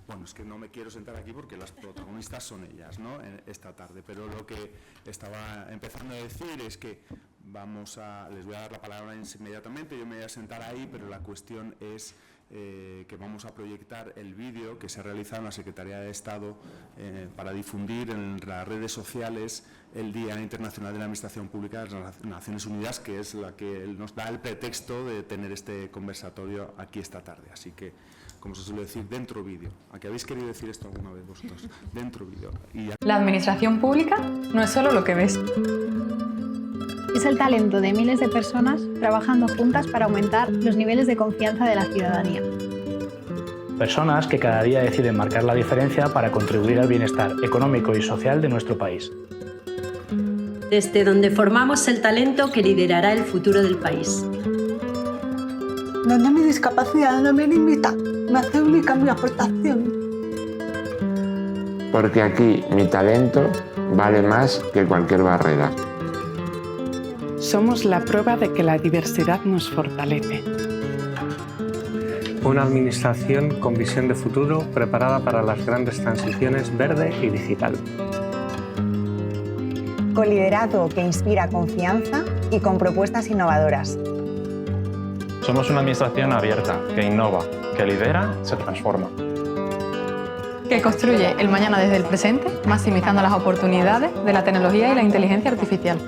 Bueno, es que no me quiero sentar aquí porque las protagonistas son ellas, ¿no?, esta tarde, pero lo que estaba empezando a decir es que les voy a dar la palabra inmediatamente, yo me voy a sentar ahí, pero la cuestión es que vamos a proyectar el vídeo que se ha realizado en la Secretaría de Estado para difundir en las redes sociales el Día Internacional de la Administración Pública de las Naciones Unidas, que es la que nos da el pretexto de tener este conversatorio aquí esta tarde. Así que, como se suele decir, dentro vídeo. ¿A qué habéis querido decir esto alguna vez vosotros? Dentro vídeo. La administración pública no es solo lo que ves. Es el talento de miles de personas trabajando juntas para aumentar los niveles de confianza de la ciudadanía. Personas que cada día deciden marcar la diferencia para contribuir al bienestar económico y social de nuestro país. Desde donde formamos el talento que liderará el futuro del país. Donde mi discapacidad no me limita, me hace única mi aportación. Porque aquí mi talento vale más que cualquier barrera. Somos la prueba de que la diversidad nos fortalece. Una administración con visión de futuro preparada para las grandes transiciones verde y digital. Con liderazgo que inspira confianza y con propuestas innovadoras. Somos una administración abierta, que innova, que lidera, se transforma. Que construye el mañana desde el presente, maximizando las oportunidades de la tecnología y la inteligencia artificial.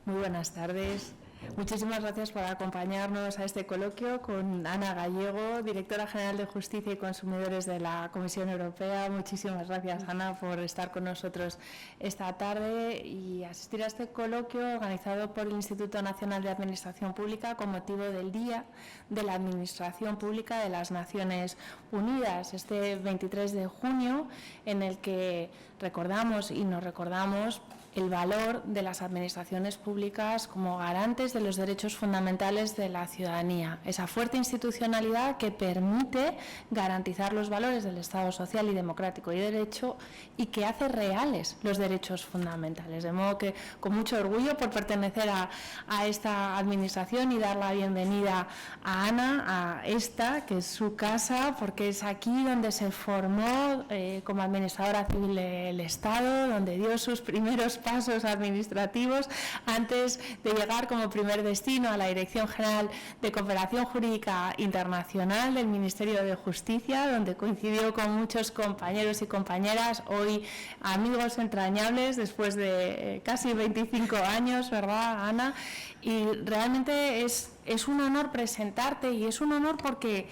Muy buenas tardes. Muchísimas gracias por acompañarnos a este coloquio con Ana Gallego, Directora General de Justicia y Consumidores de la Comisión Europea. Muchísimas gracias, Ana, por estar con nosotros esta tarde y asistir a este coloquio organizado por el Instituto Nacional de Administración Pública con motivo del Día de la Administración Pública de las Naciones Unidas, este 23 de junio, en el que recordamos y nos recordamos el valor de las administraciones públicas como garantes de los derechos fundamentales de la ciudadanía, esa fuerte institucionalidad que permite garantizar los valores del Estado social y democrático y derecho y que hace reales los derechos fundamentales. De modo que, con mucho orgullo por pertenecer a esta administración y dar la bienvenida a Ana, a esta, que es su casa, porque es aquí donde se formó como administradora civil del Estado, donde dio sus primeros pasos administrativos antes de llegar como primer destino a la Dirección General de Cooperación Jurídica Internacional del Ministerio de Justicia, donde coincidió con muchos compañeros y compañeras, hoy amigos entrañables después de casi 25 años, ¿verdad, Ana? Y realmente es un honor presentarte y es un honor porque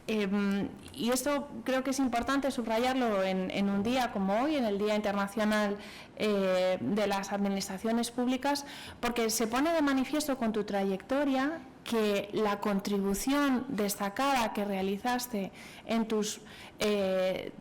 y esto creo que es importante subrayarlo en un día como hoy, en el Día Internacional de las Administraciones Públicas, porque se pone de manifiesto con tu trayectoria que la contribución destacada que realizaste en tus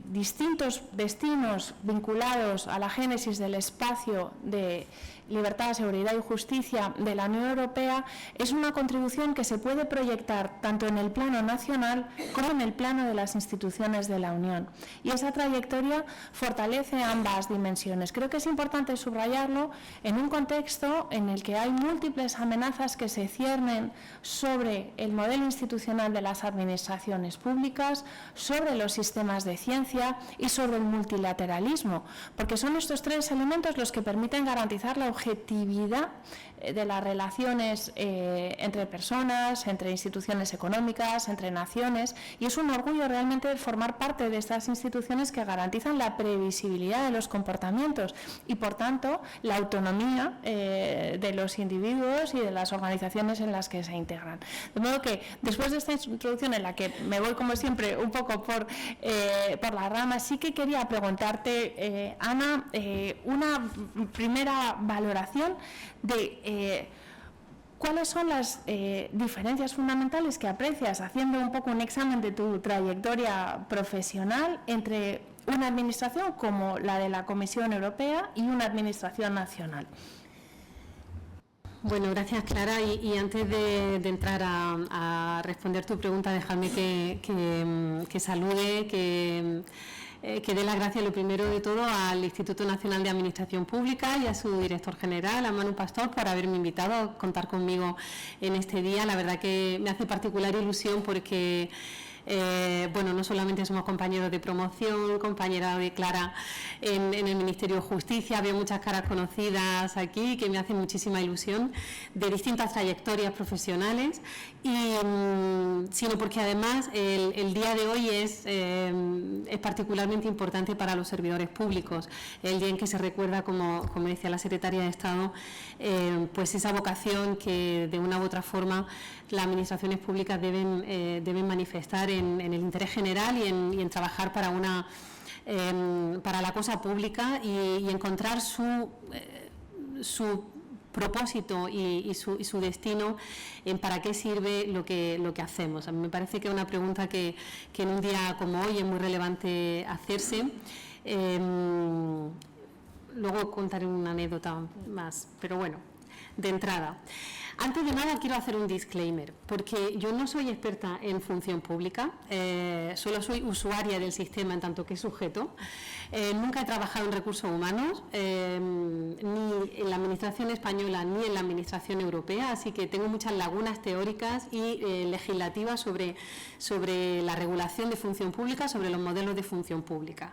distintos destinos vinculados a la génesis del espacio de libertad, seguridad y justicia de la Unión Europea es una contribución que se puede proyectar tanto en el plano nacional como en el plano de las instituciones de la Unión. Y esa trayectoria fortalece ambas dimensiones. Creo que es importante subrayarlo en un contexto en el que hay múltiples amenazas que se ciernen sobre el modelo institucional de las administraciones públicas, sobre los sistemas de ciencia y sobre el multilateralismo, porque son estos tres elementos los que permiten garantizar la objetividad de las relaciones entre personas, entre instituciones económicas, entre naciones, y es un orgullo realmente formar parte de estas instituciones que garantizan la previsibilidad de los comportamientos y, por tanto, la autonomía de los individuos y de las organizaciones en las que se integran. De modo que, después de esta introducción en la que me voy, como siempre, un poco por la rama, sí que quería preguntarte, Ana, una primera valoración de ¿cuáles son las diferencias fundamentales que aprecias, haciendo un poco un examen de tu trayectoria profesional, entre una administración como la de la Comisión Europea y una administración nacional? Bueno, gracias, Clara. Y antes de entrar a responder tu pregunta, déjame que salude, que dé las gracias, lo primero de todo, al Instituto Nacional de Administración Pública y a su director general, a Manu Pastor, por haberme invitado a contar conmigo en este día. La verdad que me hace particular ilusión porque bueno, no solamente somos compañeros de promoción, compañera de Clara en el Ministerio de Justicia, veo muchas caras conocidas aquí que me hacen muchísima ilusión, de distintas trayectorias profesionales, y sino porque además el día de hoy es particularmente importante para los servidores públicos, el día en que se recuerda, como decía la Secretaria de Estado, pues esa vocación que de una u otra forma las administraciones públicas deben manifestar en el interés general y en trabajar para la cosa pública y encontrar su propósito y su destino en para qué sirve lo que hacemos. A mí me parece que es una pregunta que en un día como hoy es muy relevante hacerse. Luego contaré una anécdota más, pero bueno, de entrada. Antes de nada quiero hacer un disclaimer, porque yo no soy experta en función pública, solo soy usuaria del sistema en tanto que sujeto. Nunca he trabajado en recursos humanos, ni en la Administración española ni en la Administración europea, así que tengo muchas lagunas teóricas y legislativas sobre la regulación de función pública, sobre los modelos de función pública.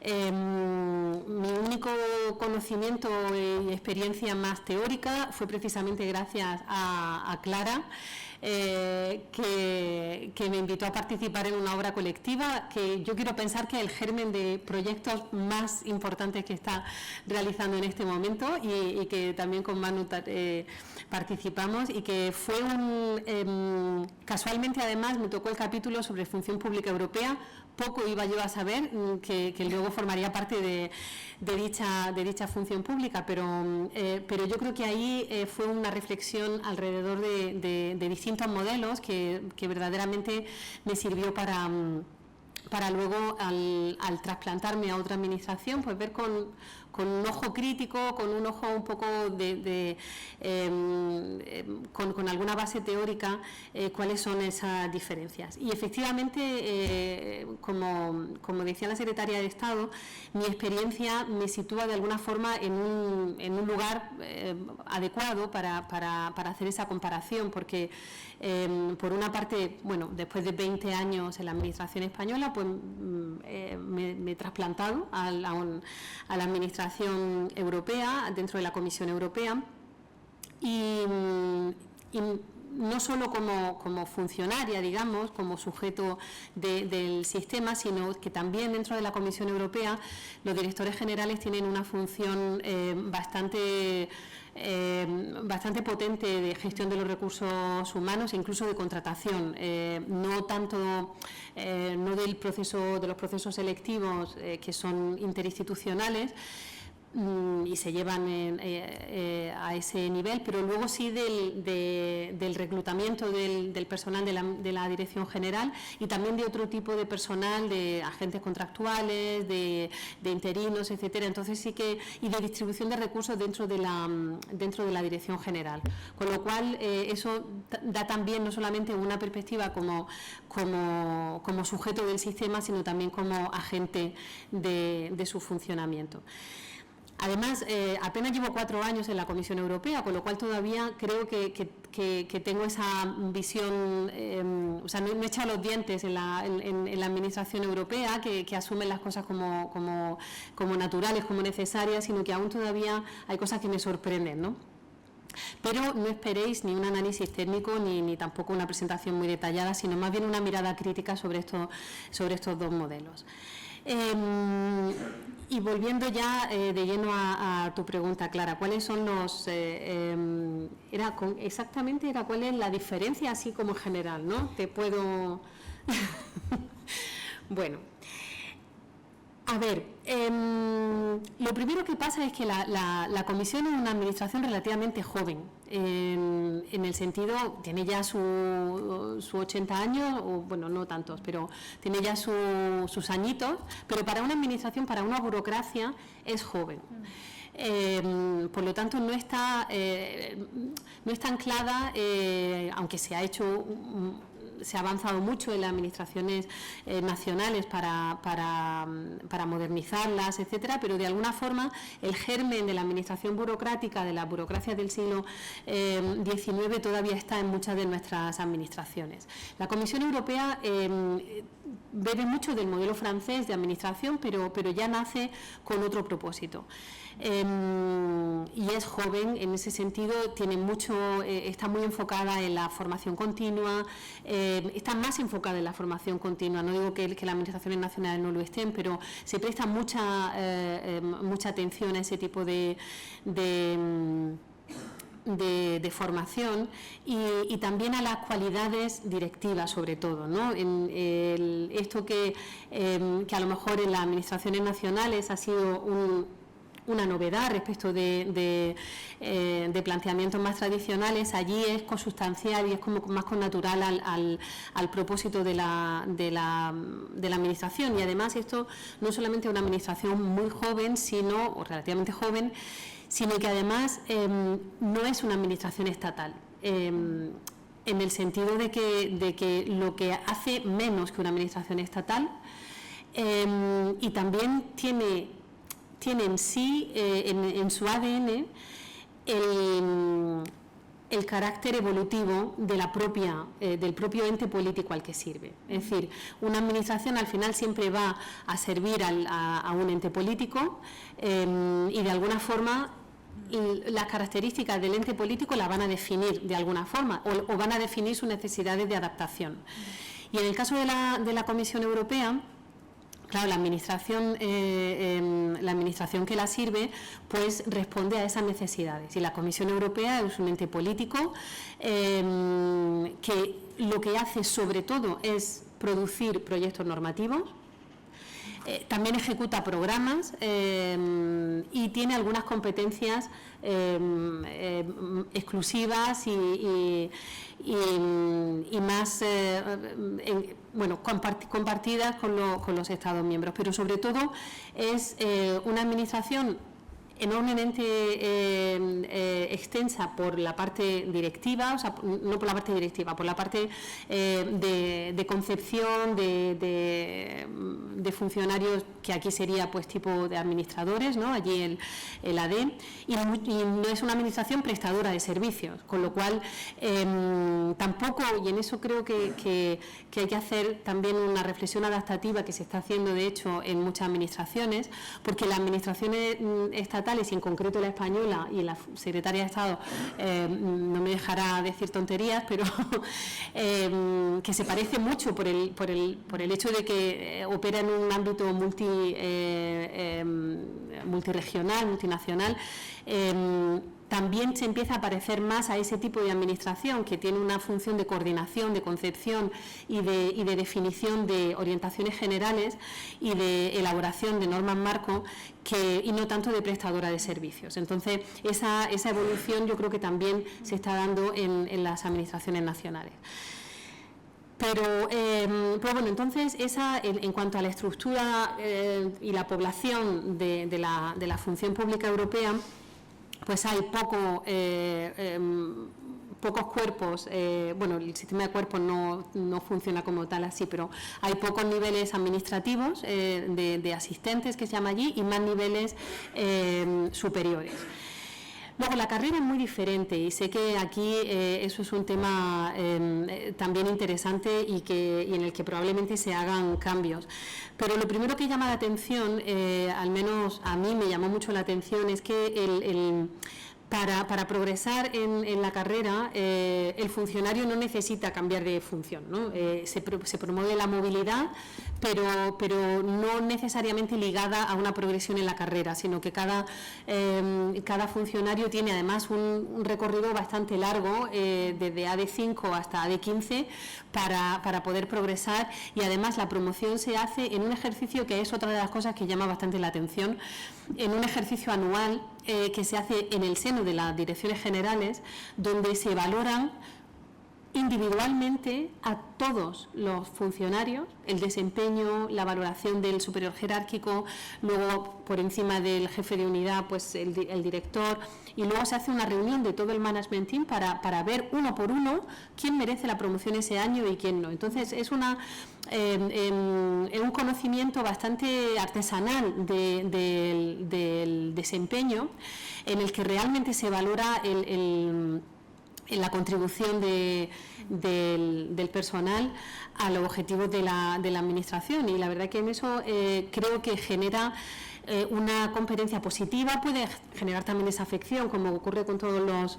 Mi único conocimiento y experiencia más teórica fue precisamente gracias a Clara, que me invitó a participar en una obra colectiva que yo quiero pensar que es el germen de proyectos más importantes que está realizando en este momento y que también con Manu participamos, y que fue casualmente además me tocó el capítulo sobre función pública europea. Poco iba yo a saber que luego formaría parte de dicha función pública, pero yo creo que ahí fue una reflexión alrededor de distintos modelos que verdaderamente me sirvió para luego, al trasplantarme a otra administración, pues ver con un ojo crítico, con un ojo un poco con alguna base teórica, cuáles son esas diferencias. Y efectivamente, como decía la Secretaria de Estado, mi experiencia me sitúa de alguna forma en un lugar adecuado para hacer esa comparación, porque por una parte, bueno, después de 20 años en la Administración española, pues me he trasplantado a la Administración europea, dentro de la Comisión Europea, y no solo como funcionaria, digamos, como sujeto del sistema, sino que también dentro de la Comisión Europea los directores generales tienen una función bastante potente de gestión de los recursos humanos e incluso de contratación, no tanto no de los procesos selectivos que son interinstitucionales y se llevan a ese nivel, pero luego sí del reclutamiento del personal de la Dirección General y también de otro tipo de personal, de agentes contractuales, de interinos, etcétera. Entonces sí que, y de distribución de recursos dentro de la Dirección General, con lo cual eso da también no solamente una perspectiva como sujeto del sistema, sino también como agente de su funcionamiento. Además, apenas llevo 4 años en la Comisión Europea, con lo cual todavía creo que tengo esa visión, o sea, no he echado los dientes en la Administración Europea, que asumen las cosas como naturales, como necesarias, sino que aún todavía hay cosas que me sorprenden, ¿no? Pero no esperéis ni un análisis técnico ni tampoco una presentación muy detallada, sino más bien una mirada crítica sobre estos dos modelos. Y volviendo ya de lleno a tu pregunta, Clara, ¿cuáles son los exactamente cuál es la diferencia así como general, ¿no? Te puedo bueno, a ver, lo primero que pasa es que la Comisión es una administración relativamente joven, en el sentido, tiene ya sus 80 años, o bueno, no tantos, pero tiene ya sus añitos, pero para una administración, para una burocracia, es joven. Por lo tanto, no está anclada, aunque se ha hecho se ha avanzado mucho en las administraciones nacionales para modernizarlas, etcétera, pero de alguna forma el germen de la administración burocrática, de la burocracia del siglo XIX, todavía está en muchas de nuestras administraciones. La Comisión Europea bebe mucho del modelo francés de administración, pero ya nace con otro propósito. Y es joven en ese sentido, tiene mucho, está muy enfocada en la formación continua, está más enfocada en la formación continua. No digo que las administraciones nacionales no lo estén, pero se presta mucha atención a ese tipo de formación y también a las cualidades directivas, sobre todo, ¿no? Esto que a lo mejor en las administraciones nacionales ha sido una novedad respecto de planteamientos más tradicionales, allí es consustancial y es como más connatural al propósito de la administración. Y además esto no solamente es una administración muy joven, o relativamente joven, sino que además no es una administración estatal, en el sentido de que lo que hace menos que una administración estatal, y también tiene en sí, en su ADN, el carácter evolutivo de del propio ente político al que sirve. Es decir, una administración al final siempre va a servir a un ente político y de alguna forma las características del ente político la van a definir de alguna forma o van a definir sus necesidades de adaptación. Y en el caso de la Comisión Europea, claro, la administración que la sirve pues responde a esas necesidades, y la Comisión Europea es un ente político que lo que hace sobre todo es producir proyectos normativos, también ejecuta programas y tiene algunas competencias exclusivas y más compartidas con los Estados miembros, pero sobre todo es una administración enormemente extensa por la parte directiva, o sea, no por la parte directiva, por la parte de concepción de funcionarios, que aquí sería pues tipo de administradores, ¿no? Allí el AD, y no es una administración prestadora de servicios, con lo cual tampoco, y en eso creo que hay que hacer también una reflexión adaptativa que se está haciendo de hecho en muchas administraciones, porque las administraciones estatales, y en concreto la española, y la secretaria de Estado no me dejará decir tonterías, pero que se parece mucho por el hecho de que opera en un ámbito multirregional, multinacional, también se empieza a parecer más a ese tipo de administración que tiene una función de coordinación, de concepción y de definición de orientaciones generales y de elaboración de normas marco, y no tanto de prestadora de servicios. Entonces, esa evolución yo creo que también se está dando en las administraciones nacionales. Pero bueno, entonces en cuanto a la estructura y la población de la función pública europea, pues hay pocos cuerpos, bueno, el sistema de cuerpos no funciona como tal así, pero hay pocos niveles administrativos de asistentes, que se llama allí, y más niveles superiores. Luego, la carrera es muy diferente, y sé que aquí eso es un tema también interesante y en el que probablemente se hagan cambios. Pero lo primero que llama la atención, al menos a mí me llamó mucho la atención, es que para progresar en la carrera, el funcionario no necesita cambiar de función, ¿no? Se promueve la movilidad, pero no necesariamente ligada a una progresión en la carrera, sino que cada funcionario tiene además un recorrido bastante largo, desde AD5 hasta AD15, para poder progresar, y además la promoción se hace en un ejercicio que es otra de las cosas que llama bastante la atención, en un ejercicio anual que se hace en el seno de las direcciones generales, donde se valoran individualmente a todos los funcionarios, el desempeño, la valoración del superior jerárquico, luego por encima del jefe de unidad pues el director, y luego se hace una reunión de todo el management team para ver uno por uno quién merece la promoción ese año y quién no. Entonces es un conocimiento bastante artesanal del desempeño, en el que realmente se valora la contribución del personal a los objetivos de la administración, y la verdad que en eso creo que genera una competencia positiva. Puede generar también esa afección, como ocurre con todos los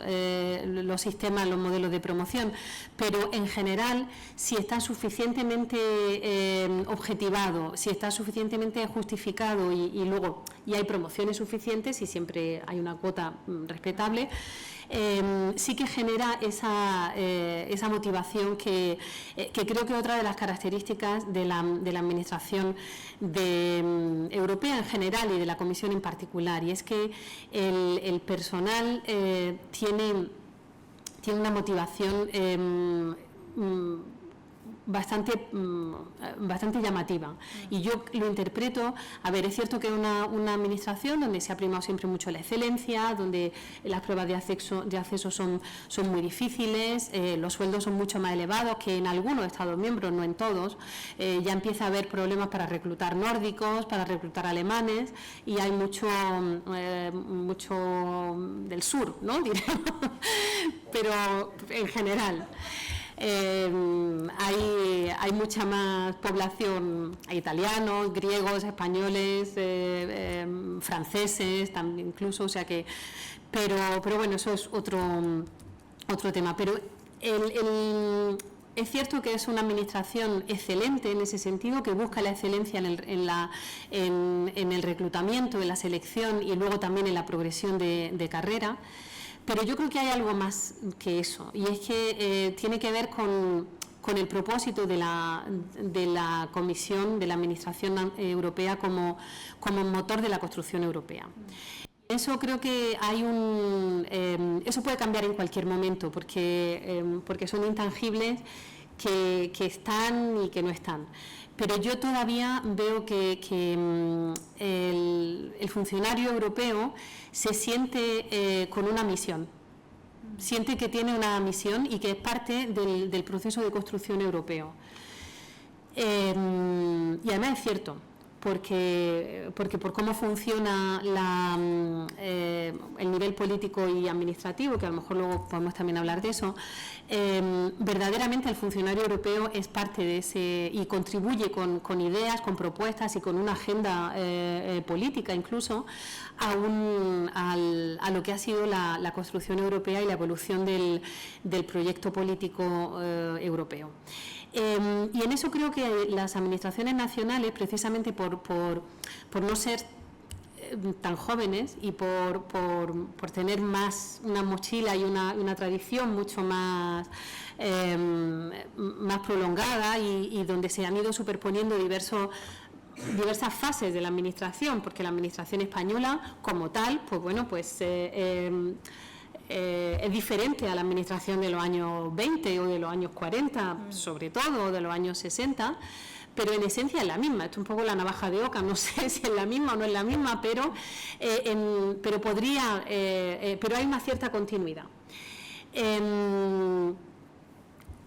sistemas, los modelos de promoción, pero en general, si está suficientemente objetivado, si está suficientemente justificado y luego hay promociones suficientes y siempre hay una cuota respetable, sí que genera esa motivación que creo que otra de las características de la administración europea en general y de la Comisión en particular, y es que el personal tiene una motivación bastante llamativa, y yo lo interpreto, es cierto que es una administración donde se ha primado siempre mucho la excelencia, donde las pruebas de acceso son muy difíciles, los sueldos son mucho más elevados que en algunos Estados miembros, no en todos, ya empieza a haber problemas para reclutar nórdicos, para reclutar alemanes, y hay mucho del sur, ¿no? Diremos, pero en general. Hay mucha más población, hay italianos, griegos, españoles, franceses, también incluso, o sea que, pero bueno, eso es otro tema. Pero es cierto que es una administración excelente en ese sentido, que busca la excelencia en el reclutamiento, en la selección y luego también en la progresión de carrera. Pero yo creo que hay algo más que eso, y es que tiene que ver con el propósito de la Comisión, de la Administración Europea como motor de la construcción europea. Eso creo que eso puede cambiar en cualquier momento, porque son intangibles que están y que no están. Pero yo todavía veo que el funcionario europeo se siente con una misión, siente que tiene una misión y que es parte del proceso de construcción europeo. Y además es cierto, porque por cómo funciona el nivel político y administrativo, que a lo mejor luego podemos también hablar de eso, verdaderamente el funcionario europeo es parte de ese y contribuye con ideas, con propuestas y con una agenda política incluso a lo que ha sido la construcción europea y la evolución del proyecto político europeo. Y en eso creo que las administraciones nacionales, precisamente por no ser tan jóvenes y por tener más una mochila y una tradición mucho más prolongada, y donde se han ido superponiendo diversas fases de la administración, porque la administración española como tal, pues bueno, es diferente a la administración de los años 20 o de los años 40, sobre todo, o de los años 60, pero en esencia es la misma. Esto es un poco la navaja de Occam, no sé si es la misma o no es la misma, pero hay una cierta continuidad.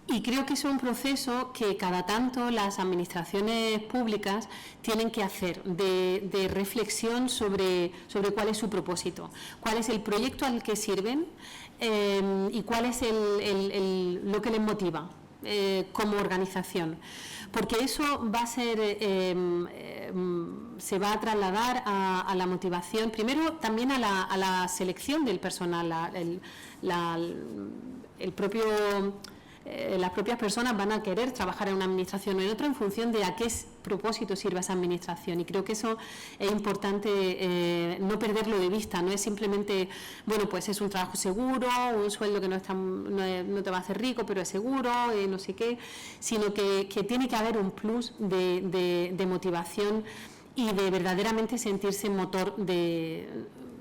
Y creo que es un proceso que cada tanto las administraciones públicas tienen que hacer de reflexión sobre cuál es su propósito, cuál es el proyecto al que sirven y cuál es lo que les motiva como organización. Porque eso va a ser, se va a trasladar a la motivación, primero también a la selección del personal, las propias personas van a querer trabajar en una administración o en otra en función de a qué propósito sirva esa administración, y creo que eso es importante no perderlo de vista. No es simplemente, bueno, pues es un trabajo seguro, un sueldo que no te va a hacer rico pero es seguro, no sé qué, sino que tiene que haber un plus de motivación y de verdaderamente sentirse motor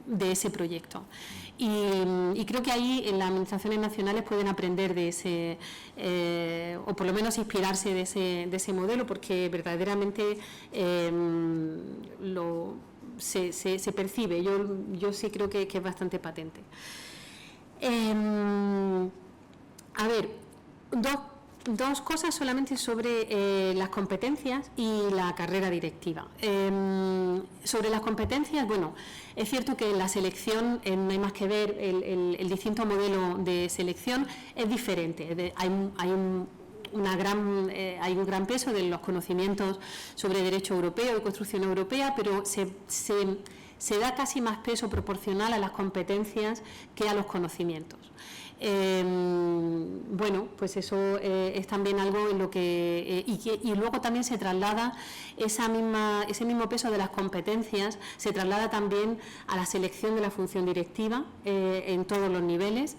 de ese proyecto. Y creo que ahí en las administraciones nacionales pueden aprender de ese, o por lo menos inspirarse de ese modelo, porque verdaderamente se percibe. Yo sí creo que es bastante patente. A ver, dos cosas solamente sobre las competencias y la carrera directiva. Sobre las competencias, bueno, es cierto que en la selección no hay más que ver, el distinto modelo de selección es diferente. Hay un gran peso de los conocimientos sobre derecho europeo y construcción europea, pero se da casi más peso proporcional a las competencias que a los conocimientos. Bueno, pues eso es también algo en lo que y luego también se traslada ese mismo peso de las competencias, se traslada también a la selección de la función directiva en todos los niveles,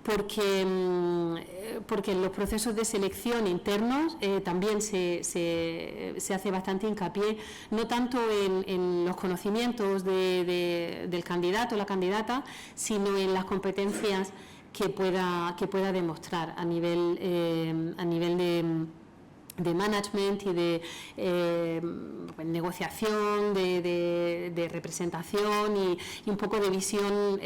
porque en los procesos de selección internos también se hace bastante hincapié, no tanto en los conocimientos del candidato o la candidata, sino en las competencias que pueda demostrar a nivel de management y de negociación, de representación y un poco de visión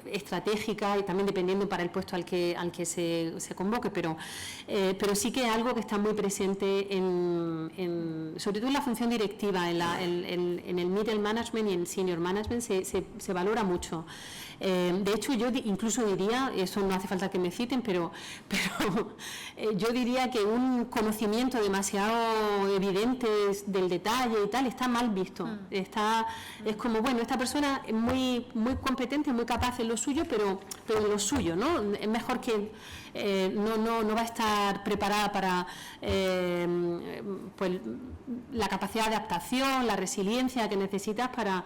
estratégica, y también dependiendo para el puesto al que se convoque, pero sí que es algo que está muy presente sobre todo en la función directiva, en el middle management y en senior management se valora mucho. De hecho, yo incluso diría, eso no hace falta que me citen, pero yo diría que un conocimiento demasiado evidente del detalle y tal está mal visto. Es como, bueno, esta persona es muy competente, muy capaz en lo suyo, pero en lo suyo, ¿no? Es mejor que no va a estar preparada para pues, la capacidad de adaptación, la resiliencia que necesitas para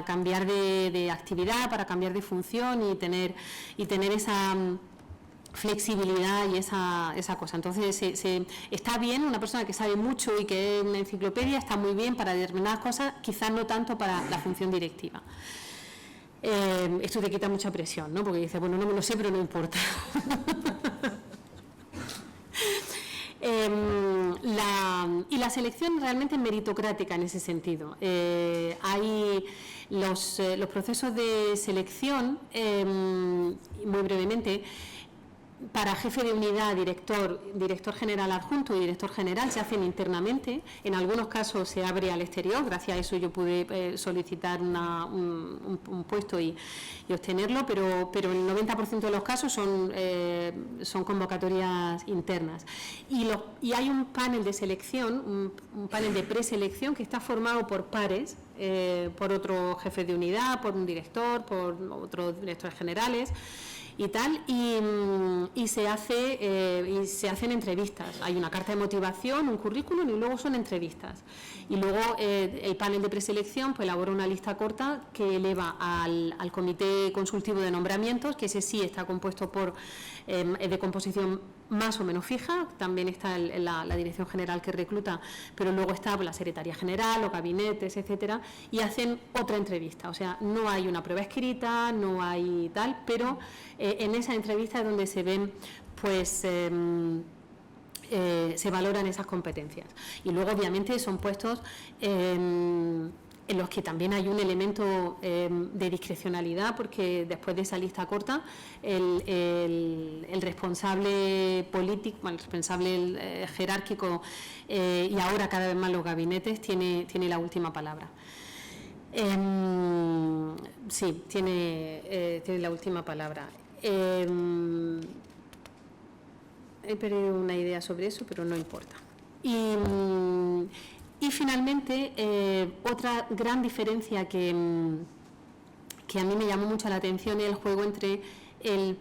cambiar de actividad, para cambiar de función y tener esa flexibilidad y esa cosa. Entonces está bien, una persona que sabe mucho y que es una enciclopedia está muy bien para determinadas cosas, quizás no tanto para la función directiva. Esto te quita mucha presión, ¿no? Porque dices, bueno, no me lo sé, pero no importa. Y la selección realmente es meritocrática en ese sentido. Hay los procesos de selección, muy brevemente, para jefe de unidad, director general adjunto y director general se hacen internamente. En algunos casos se abre al exterior, gracias a eso yo pude solicitar un puesto y obtenerlo, pero el 90% de los casos son convocatorias internas. Y hay un panel de selección, un panel de preselección que está formado por pares, por otro jefe de unidad, por un director, por otros directores generales y tal, y se hacen entrevistas. Hay una carta de motivación, un currículum y luego son entrevistas. Y luego el panel de preselección pues elabora una lista corta que eleva al comité consultivo de nombramientos, que ese sí está compuesto por de composición más o menos fija, también está la dirección general que recluta, pero luego está la secretaría general, los gabinetes, etcétera, y hacen otra entrevista. O sea, no hay una prueba escrita, no hay tal, pero en esa entrevista es donde se ven, pues, se valoran esas competencias. Y luego, obviamente, son puestos en los que también hay un elemento de discrecionalidad, porque después de esa lista corta, el responsable político, el responsable jerárquico y ahora cada vez más los gabinetes tiene la última palabra. Sí, tiene la última palabra. He perdido una idea sobre eso, pero no importa. Y finalmente, otra gran diferencia que a mí me llamó mucho la atención es el juego entre el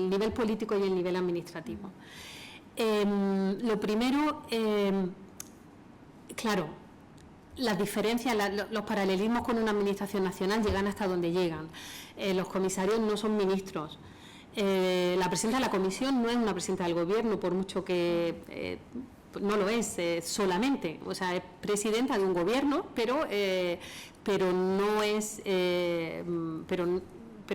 nivel político y el nivel administrativo. Lo primero, claro, las diferencias, los paralelismos con una administración nacional llegan hasta donde llegan. Los comisarios no son ministros. La presidenta de la comisión no es una presidenta del gobierno, por mucho que no lo es solamente, o sea, es presidenta de un gobierno, pero no es, pero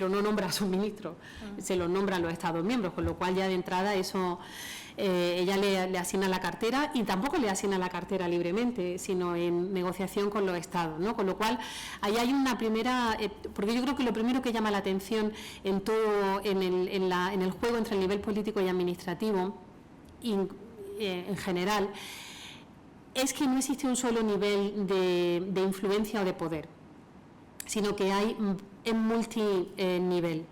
no nombra a sus ministros, se los nombran los Estados miembros, con lo cual ya de entrada eso, ella le asigna la cartera, y tampoco le asigna la cartera libremente, sino en negociación con los Estados, ¿no? Con lo cual ahí hay una primera, porque yo creo que lo primero que llama la atención en todo, en el juego entre el nivel político y administrativo, en general, es que no existe un solo nivel de influencia o de poder, sino que hay en multinivel.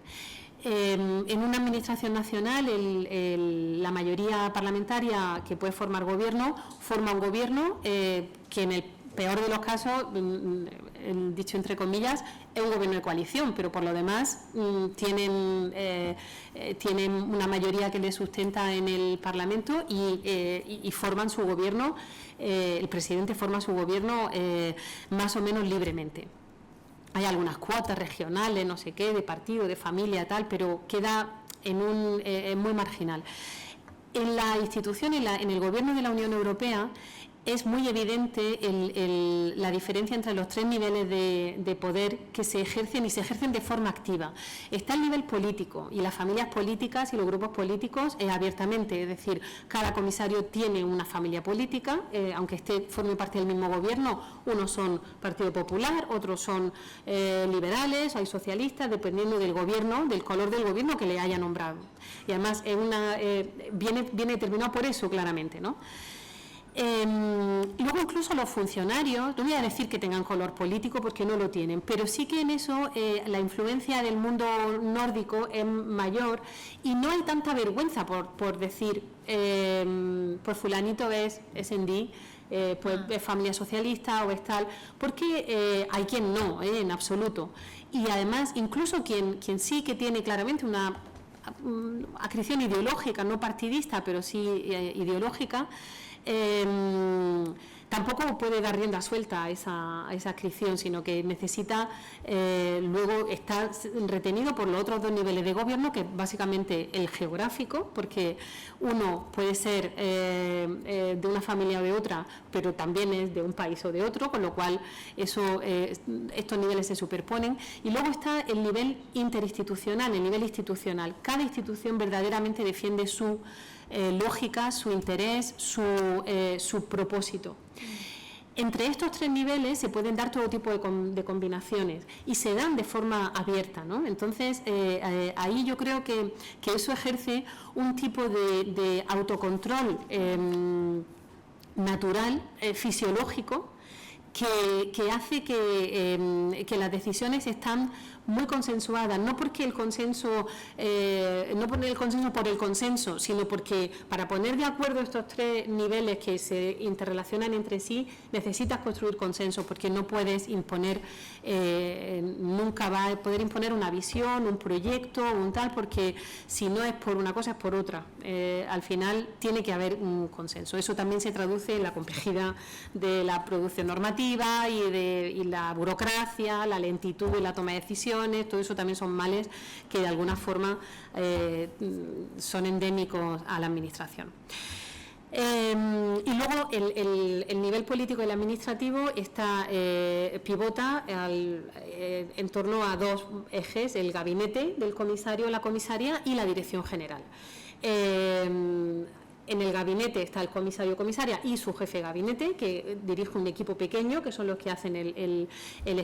En una administración nacional, la mayoría parlamentaria que puede formar gobierno, forma un gobierno que en el peor de los casos, dicho entre comillas, es un gobierno de coalición, pero por lo demás tienen una mayoría que les sustenta en el Parlamento y forman su gobierno, el presidente forma su gobierno más o menos libremente. Hay algunas cuotas regionales, no sé qué, de partido, de familia, tal, pero queda muy marginal. En la institución, en el gobierno de la Unión Europea, es muy evidente la diferencia entre los tres niveles de poder que se ejercen y se ejercen de forma activa. Está el nivel político, y las familias políticas y los grupos políticos abiertamente, es decir, cada comisario tiene una familia política, aunque forme parte del mismo gobierno. Unos son Partido Popular, otros son liberales, hay socialistas, dependiendo del gobierno, del color del gobierno que le haya nombrado. Y además viene determinado por eso claramente, ¿no? Luego incluso los funcionarios, no voy a decir que tengan color político porque no lo tienen, pero sí que en eso la influencia del mundo nórdico es mayor, y no hay tanta vergüenza por decir pues fulanito es SND, pues es familia socialista o es tal, porque hay quien no, en absoluto. Y además incluso quien sí que tiene claramente una adscripción ideológica, no partidista, pero sí ideológica, tampoco puede dar rienda suelta a esa adscripción, sino que necesita luego estar retenido por los otros dos niveles de gobierno, que es básicamente el geográfico, porque uno puede ser de una familia o de otra, pero también es de un país o de otro, con lo cual estos niveles se superponen. Y luego está el nivel interinstitucional, el nivel institucional. Cada institución verdaderamente defiende su lógica, su interés, su propósito. Entre estos tres niveles se pueden dar todo tipo de combinaciones, y se dan de forma abierta, ¿no? Entonces, ahí yo creo que eso ejerce un tipo de autocontrol natural, fisiológico, que hace que las decisiones están muy consensuadas, no porque el consenso, no poner el consenso por el consenso, sino porque para poner de acuerdo estos tres niveles que se interrelacionan entre sí, necesitas construir consenso, porque no puedes imponer, nunca vas a poder imponer una visión, un proyecto, un tal, porque si no es por una cosa es por otra. Al final tiene que haber un consenso. Eso también se traduce en la complejidad de la producción normativa y la burocracia, la lentitud en la toma de decisiones. Todo eso también son males que de alguna forma son endémicos a la administración. Y luego el nivel político y el administrativo pivota en torno a dos ejes: el gabinete del comisario o la comisaria y la dirección general. En el gabinete está el comisario o comisaria y su jefe de gabinete, que dirige un equipo pequeño, que son los que hacen el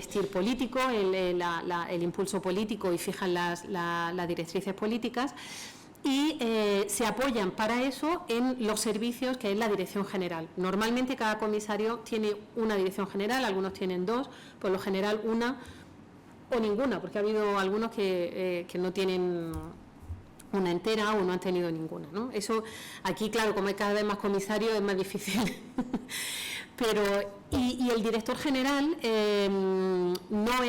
steer político, el impulso político, y fijan las directrices políticas, y se apoyan para eso en los servicios, que es la dirección general. Normalmente cada comisario tiene una dirección general, algunos tienen dos, por lo general una o ninguna, porque ha habido algunos que no tienen una entera o no han tenido ninguna, ¿no? Eso aquí, claro, como hay cada vez más comisarios, es más difícil. Pero y el director general no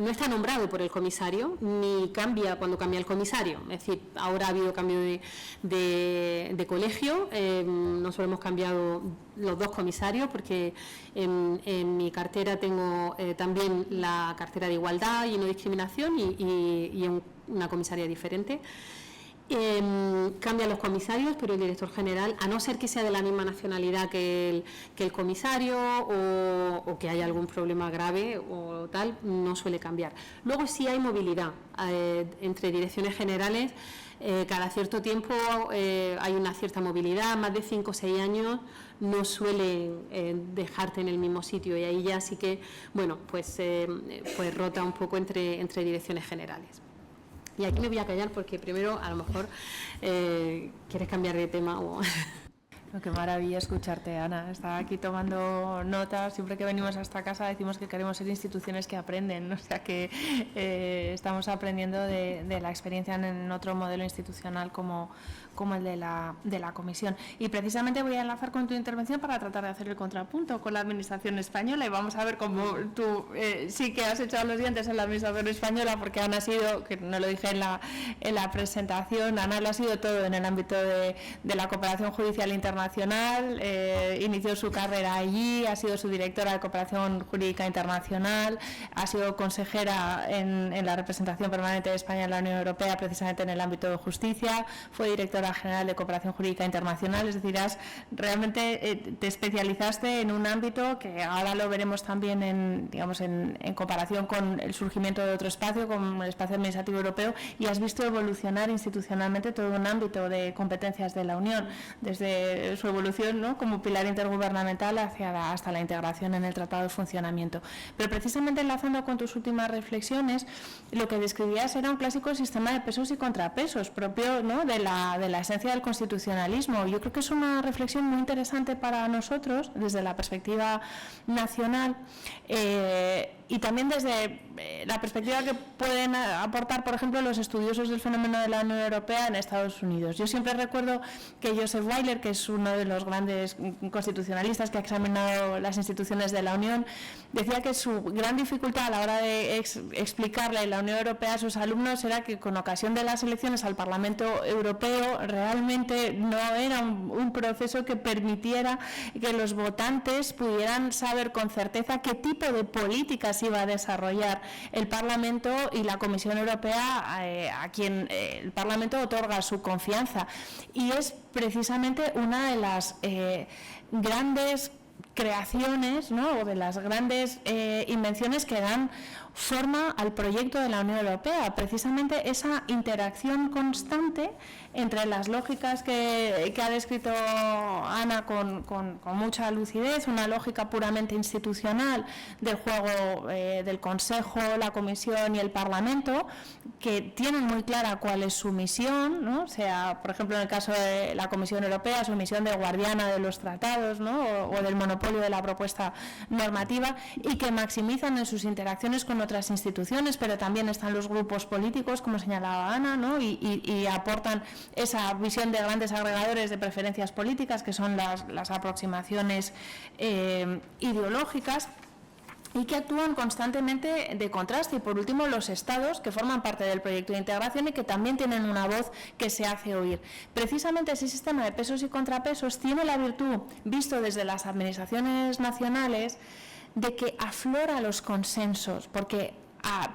está nombrado por el comisario, ni cambia cuando cambia el comisario. Es decir, ahora ha habido cambio de colegio, nosotros hemos cambiado los dos comisarios, porque en mi cartera tengo también la cartera de igualdad y no discriminación, y una comisaria diferente. Cambian los comisarios, pero el director general, a no ser que sea de la misma nacionalidad que el comisario o que haya algún problema grave o tal, no suele cambiar. Luego sí hay movilidad entre direcciones generales. Cada cierto tiempo hay una cierta movilidad, más de 5 o 6 años no suelen dejarte en el mismo sitio, y ahí ya sí que, bueno, pues rota un poco entre direcciones generales. Y aquí me voy a callar porque primero a lo mejor quieres cambiar de tema o... Qué maravilla escucharte, Ana. Estaba aquí tomando notas. Siempre que venimos a esta casa decimos que queremos ser instituciones que aprenden, o sea que estamos aprendiendo de la experiencia en otro modelo institucional como el de la Comisión. Y precisamente voy a enlazar con tu intervención para tratar de hacer el contrapunto con la Administración española, y vamos a ver cómo tú sí que has echado los dientes en la Administración española, porque Ana ha sido, que no lo dije en la presentación, Ana lo ha sido todo en el ámbito de la cooperación judicial internacional. Inició su carrera allí, ha sido su directora de cooperación jurídica internacional, ha sido consejera en la representación permanente de España en la Unión Europea, precisamente en el ámbito de justicia, fue directora general de cooperación jurídica internacional, es decir, realmente te especializaste en un ámbito que ahora lo veremos también en comparación con el surgimiento de otro espacio, como el espacio administrativo europeo, y has visto evolucionar institucionalmente todo un ámbito de competencias de la Unión, desde su evolución, ¿no?, como pilar intergubernamental hasta la integración en el Tratado de Funcionamiento. Pero precisamente enlazando con tus últimas reflexiones, lo que describías era un clásico sistema de pesos y contrapesos, propio, ¿no?, de la esencia del constitucionalismo. Yo creo que es una reflexión muy interesante para nosotros desde la perspectiva nacional, y también desde la perspectiva que pueden aportar, por ejemplo, los estudiosos del fenómeno de la Unión Europea en Estados Unidos. Yo siempre recuerdo que Joseph Weiler, que es uno de los grandes constitucionalistas que ha examinado las instituciones de la Unión, decía que su gran dificultad a la hora de explicarle la Unión Europea a sus alumnos era que con ocasión de las elecciones al Parlamento Europeo realmente no era un proceso que permitiera que los votantes pudieran saber con certeza qué tipo de políticas iba a desarrollar el Parlamento y la Comisión Europea, a quien el Parlamento otorga su confianza. Y es precisamente una de las grandes creaciones, ¿no?, o de las grandes invenciones que dan forma al proyecto de la Unión Europea, precisamente esa interacción constante entre las lógicas que ha descrito Ana con mucha lucidez, una lógica puramente institucional del juego del Consejo, la Comisión y el Parlamento, que tienen muy clara cuál es su misión, ¿no?, o sea, por ejemplo, en el caso de la Comisión Europea, su misión de guardiana de los tratados, ¿no?, o del monopolio de la propuesta normativa, y que maximizan en sus interacciones con otras instituciones, pero también están los grupos políticos, como señalaba Ana, ¿no?, y aportan esa visión de grandes agregadores de preferencias políticas, que son las aproximaciones ideológicas, y que actúan constantemente de contraste. Y por último, los estados, que forman parte del proyecto de integración y que también tienen una voz que se hace oír. Precisamente ese sistema de pesos y contrapesos tiene la virtud, visto desde las administraciones nacionales, de que aflora los consensos, porque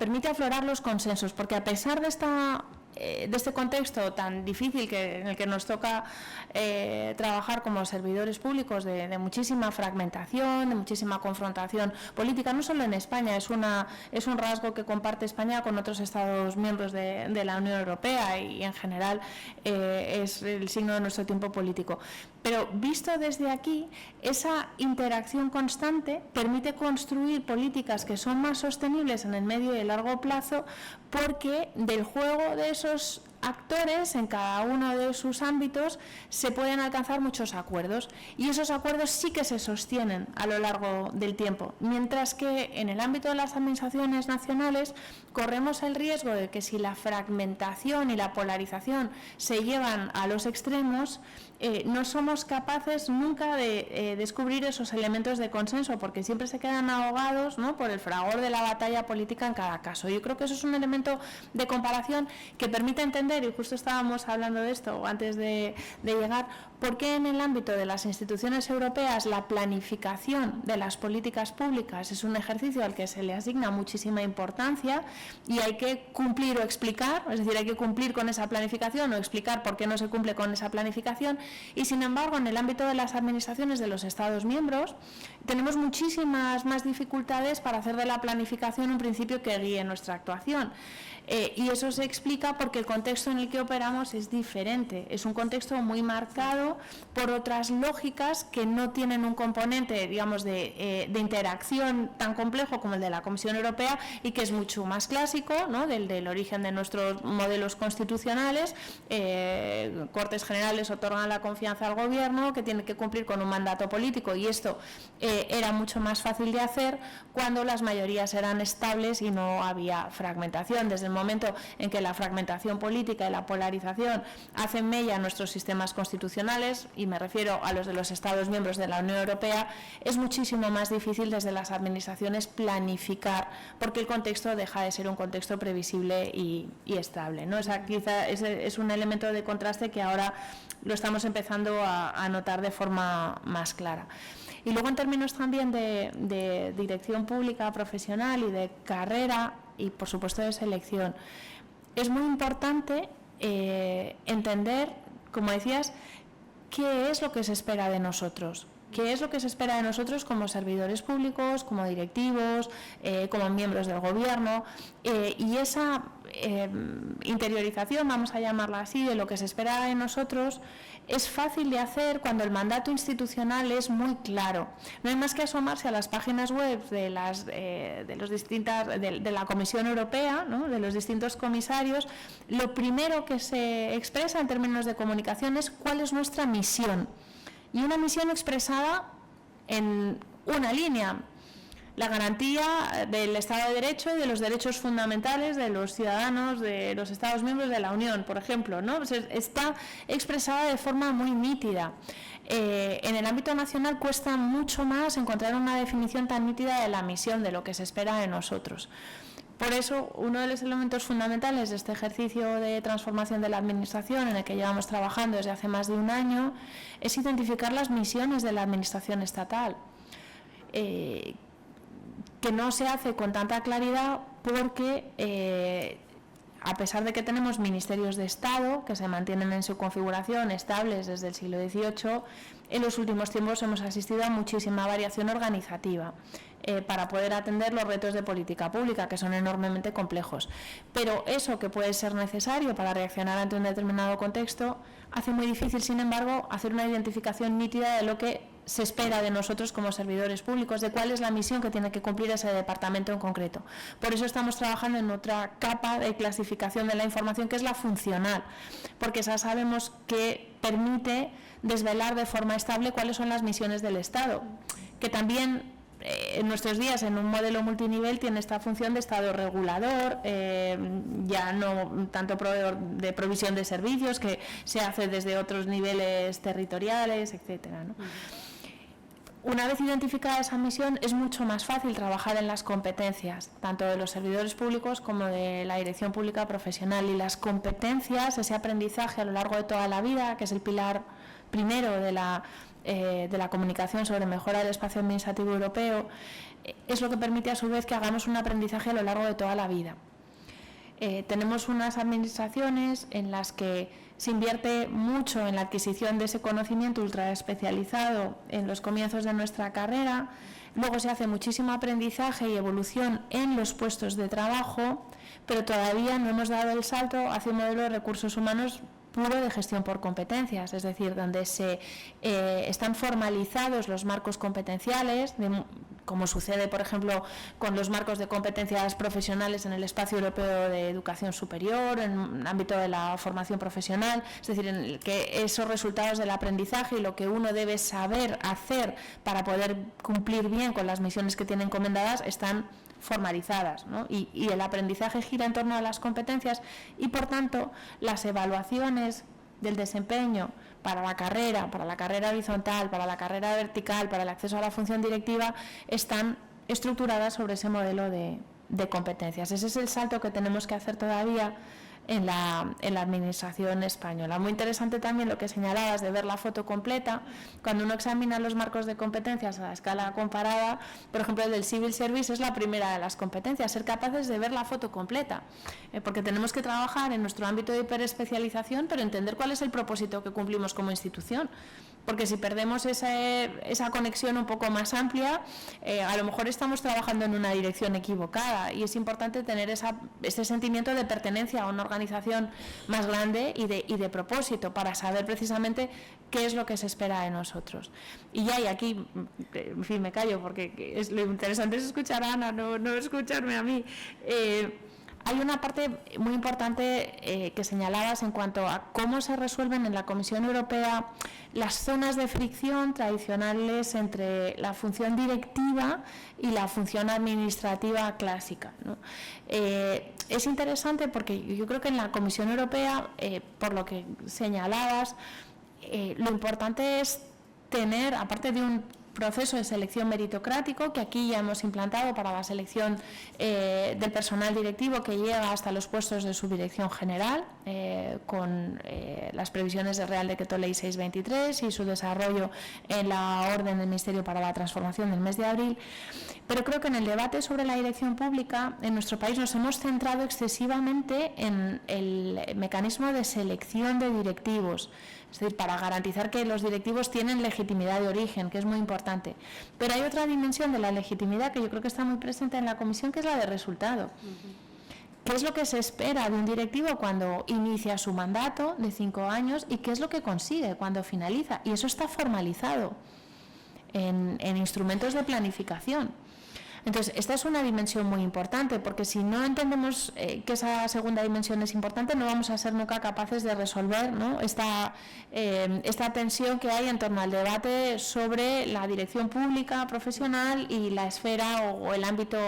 permite aflorar los consensos, porque a pesar de este contexto tan difícil en el que nos toca trabajar como servidores públicos, de muchísima fragmentación, de muchísima confrontación política, no solo en España, es un rasgo que comparte España con otros Estados miembros de la Unión Europea, y en general es el signo de nuestro tiempo político. Pero visto desde aquí, esa interacción constante permite construir políticas que son más sostenibles en el medio y el largo plazo, porque del juego de esos actores en cada uno de sus ámbitos se pueden alcanzar muchos acuerdos, y esos acuerdos sí que se sostienen a lo largo del tiempo, mientras que en el ámbito de las administraciones nacionales corremos el riesgo de que si la fragmentación y la polarización se llevan a los extremos, no somos capaces nunca de descubrir esos elementos de consenso, porque siempre se quedan ahogados, ¿no?, por el fragor de la batalla política en cada caso. Yo creo que eso es un elemento de comparación que permite entender entender, y justo estábamos hablando de esto antes de llegar, por qué en el ámbito de las instituciones europeas la planificación de las políticas públicas es un ejercicio al que se le asigna muchísima importancia y hay que cumplir o explicar, es decir, hay que cumplir con esa planificación o explicar por qué no se cumple con esa planificación, y sin embargo en el ámbito de las administraciones de los Estados miembros tenemos muchísimas más dificultades para hacer de la planificación un principio que guíe nuestra actuación. Y eso se explica porque el contexto en el que operamos es diferente, es un contexto muy marcado por otras lógicas que no tienen un componente, digamos, de interacción tan complejo como el de la Comisión Europea y que es mucho más clásico, ¿no?, del origen de nuestros modelos constitucionales. Cortes Generales otorgan la confianza al Gobierno, que tiene que cumplir con un mandato político, y esto era mucho más fácil de hacer cuando las mayorías eran estables y no había fragmentación. Desde el momento en que la fragmentación política y la polarización hacen mella en nuestros sistemas constitucionales, y me refiero a los de los Estados miembros de la Unión Europea, es muchísimo más difícil desde las administraciones planificar, porque el contexto deja de ser un contexto previsible y estable, ¿no? O sea, quizá ese es un elemento de contraste que ahora lo estamos empezando a notar de forma más clara. Y luego, en términos también de dirección pública profesional y de carrera, y por supuesto de selección, es muy importante entender, como decías, qué es lo que se espera de nosotros. ¿Qué es lo que se espera de nosotros como servidores públicos, como directivos, como miembros del Gobierno? Y esa interiorización, vamos a llamarla así, de lo que se espera de nosotros es fácil de hacer cuando el mandato institucional es muy claro. No hay más que asomarse a las páginas web de la Comisión Europea, ¿no?, de los distintos comisarios. Lo primero que se expresa en términos de comunicación es cuál es nuestra misión. Y una misión expresada en una línea: la garantía del Estado de Derecho y de los derechos fundamentales de los ciudadanos de los Estados miembros de la Unión, por ejemplo, ¿no? Pues está expresada de forma muy nítida. En el ámbito nacional cuesta mucho más encontrar una definición tan nítida de la misión, de lo que se espera de nosotros. Por eso, uno de los elementos fundamentales de este ejercicio de transformación de la Administración, en el que llevamos trabajando desde hace más de un año, es identificar las misiones de la Administración estatal, que no se hace con tanta claridad porque, a pesar de que tenemos ministerios de Estado que se mantienen en su configuración estables desde el siglo XVIII, en los últimos tiempos hemos asistido a muchísima variación organizativa para poder atender los retos de política pública, que son enormemente complejos. Pero eso que puede ser necesario para reaccionar ante un determinado contexto hace muy difícil, sin embargo, hacer una identificación nítida de lo que se espera de nosotros como servidores públicos, de cuál es la misión que tiene que cumplir ese departamento en concreto. Por eso estamos trabajando en otra capa de clasificación de la información, que es la funcional, porque esa sabemos que permite desvelar de forma estable cuáles son las misiones del Estado, que también en nuestros días, en un modelo multinivel, tiene esta función de Estado regulador, ya no tanto proveedor de provisión de servicios, que se hace desde otros niveles territoriales, etcétera, ¿no? Una vez identificada esa misión, es mucho más fácil trabajar en las competencias, tanto de los servidores públicos como de la dirección pública profesional. Y las competencias, ese aprendizaje a lo largo de toda la vida, que es el pilar primero de la comunicación sobre mejora del espacio administrativo europeo, es lo que permite a su vez que hagamos un aprendizaje a lo largo de toda la vida. Tenemos unas administraciones en las que se invierte mucho en la adquisición de ese conocimiento ultra especializado en los comienzos de nuestra carrera, luego se hace muchísimo aprendizaje y evolución en los puestos de trabajo, pero todavía no hemos dado el salto hacia un modelo de recursos humanos puro de gestión por competencias, es decir, donde están formalizados los marcos competenciales, como sucede, por ejemplo, con los marcos de competencias profesionales en el espacio europeo de educación superior, en el ámbito de la formación profesional, es decir, en el que esos resultados del aprendizaje y lo que uno debe saber hacer para poder cumplir bien con las misiones que tiene encomendadas están formalizadas, ¿no? Y el aprendizaje gira en torno a las competencias y, por tanto, las evaluaciones del desempeño para la carrera horizontal, para la carrera vertical, para el acceso a la función directiva, están estructuradas sobre ese modelo de competencias. Ese es el salto que tenemos que hacer todavía en la Administración española. Muy interesante también lo que señalabas de ver la foto completa. Cuando uno examina los marcos de competencias a la escala comparada, por ejemplo, el del Civil Service es la primera de las competencias, ser capaces de ver la foto completa, porque tenemos que trabajar en nuestro ámbito de hiperespecialización, pero entender cuál es el propósito que cumplimos como institución. Porque si perdemos esa conexión un poco más amplia, a lo mejor estamos trabajando en una dirección equivocada, y es importante tener ese sentimiento de pertenencia a una organización más grande y de propósito, para saber precisamente qué es lo que se espera de nosotros. Y ya, y aquí, en fin, me callo, porque lo interesante es escuchar a Ana, no escucharme a mí. Hay una parte muy importante que señalabas en cuanto a cómo se resuelven en la Comisión Europea las zonas de fricción tradicionales entre la función directiva y la función administrativa clásica, ¿no? Es interesante porque yo creo que en la Comisión Europea, por lo que señalabas, lo importante es tener, aparte de un proceso de selección meritocrático, que aquí ya hemos implantado para la selección del personal directivo que llega hasta los puestos de subdirección general, con las previsiones del Real Decreto Ley 623 y su desarrollo en la orden del Ministerio para la Transformación del mes de abril. Pero creo que en el debate sobre la dirección pública en nuestro país nos hemos centrado excesivamente en el mecanismo de selección de directivos, es decir, para garantizar que los directivos tienen legitimidad de origen, que es muy importante. Pero hay otra dimensión de la legitimidad que yo creo que está muy presente en la Comisión, que es la de resultado. ¿Qué es lo que se espera de un directivo cuando inicia su mandato de 5 años y qué es lo que consigue cuando finaliza? Y eso está formalizado en instrumentos de planificación. Entonces, esta es una dimensión muy importante, porque si no entendemos que esa segunda dimensión es importante, no vamos a ser nunca capaces de resolver, ¿no?, esta tensión que hay en torno al debate sobre la dirección pública profesional y la esfera o el ámbito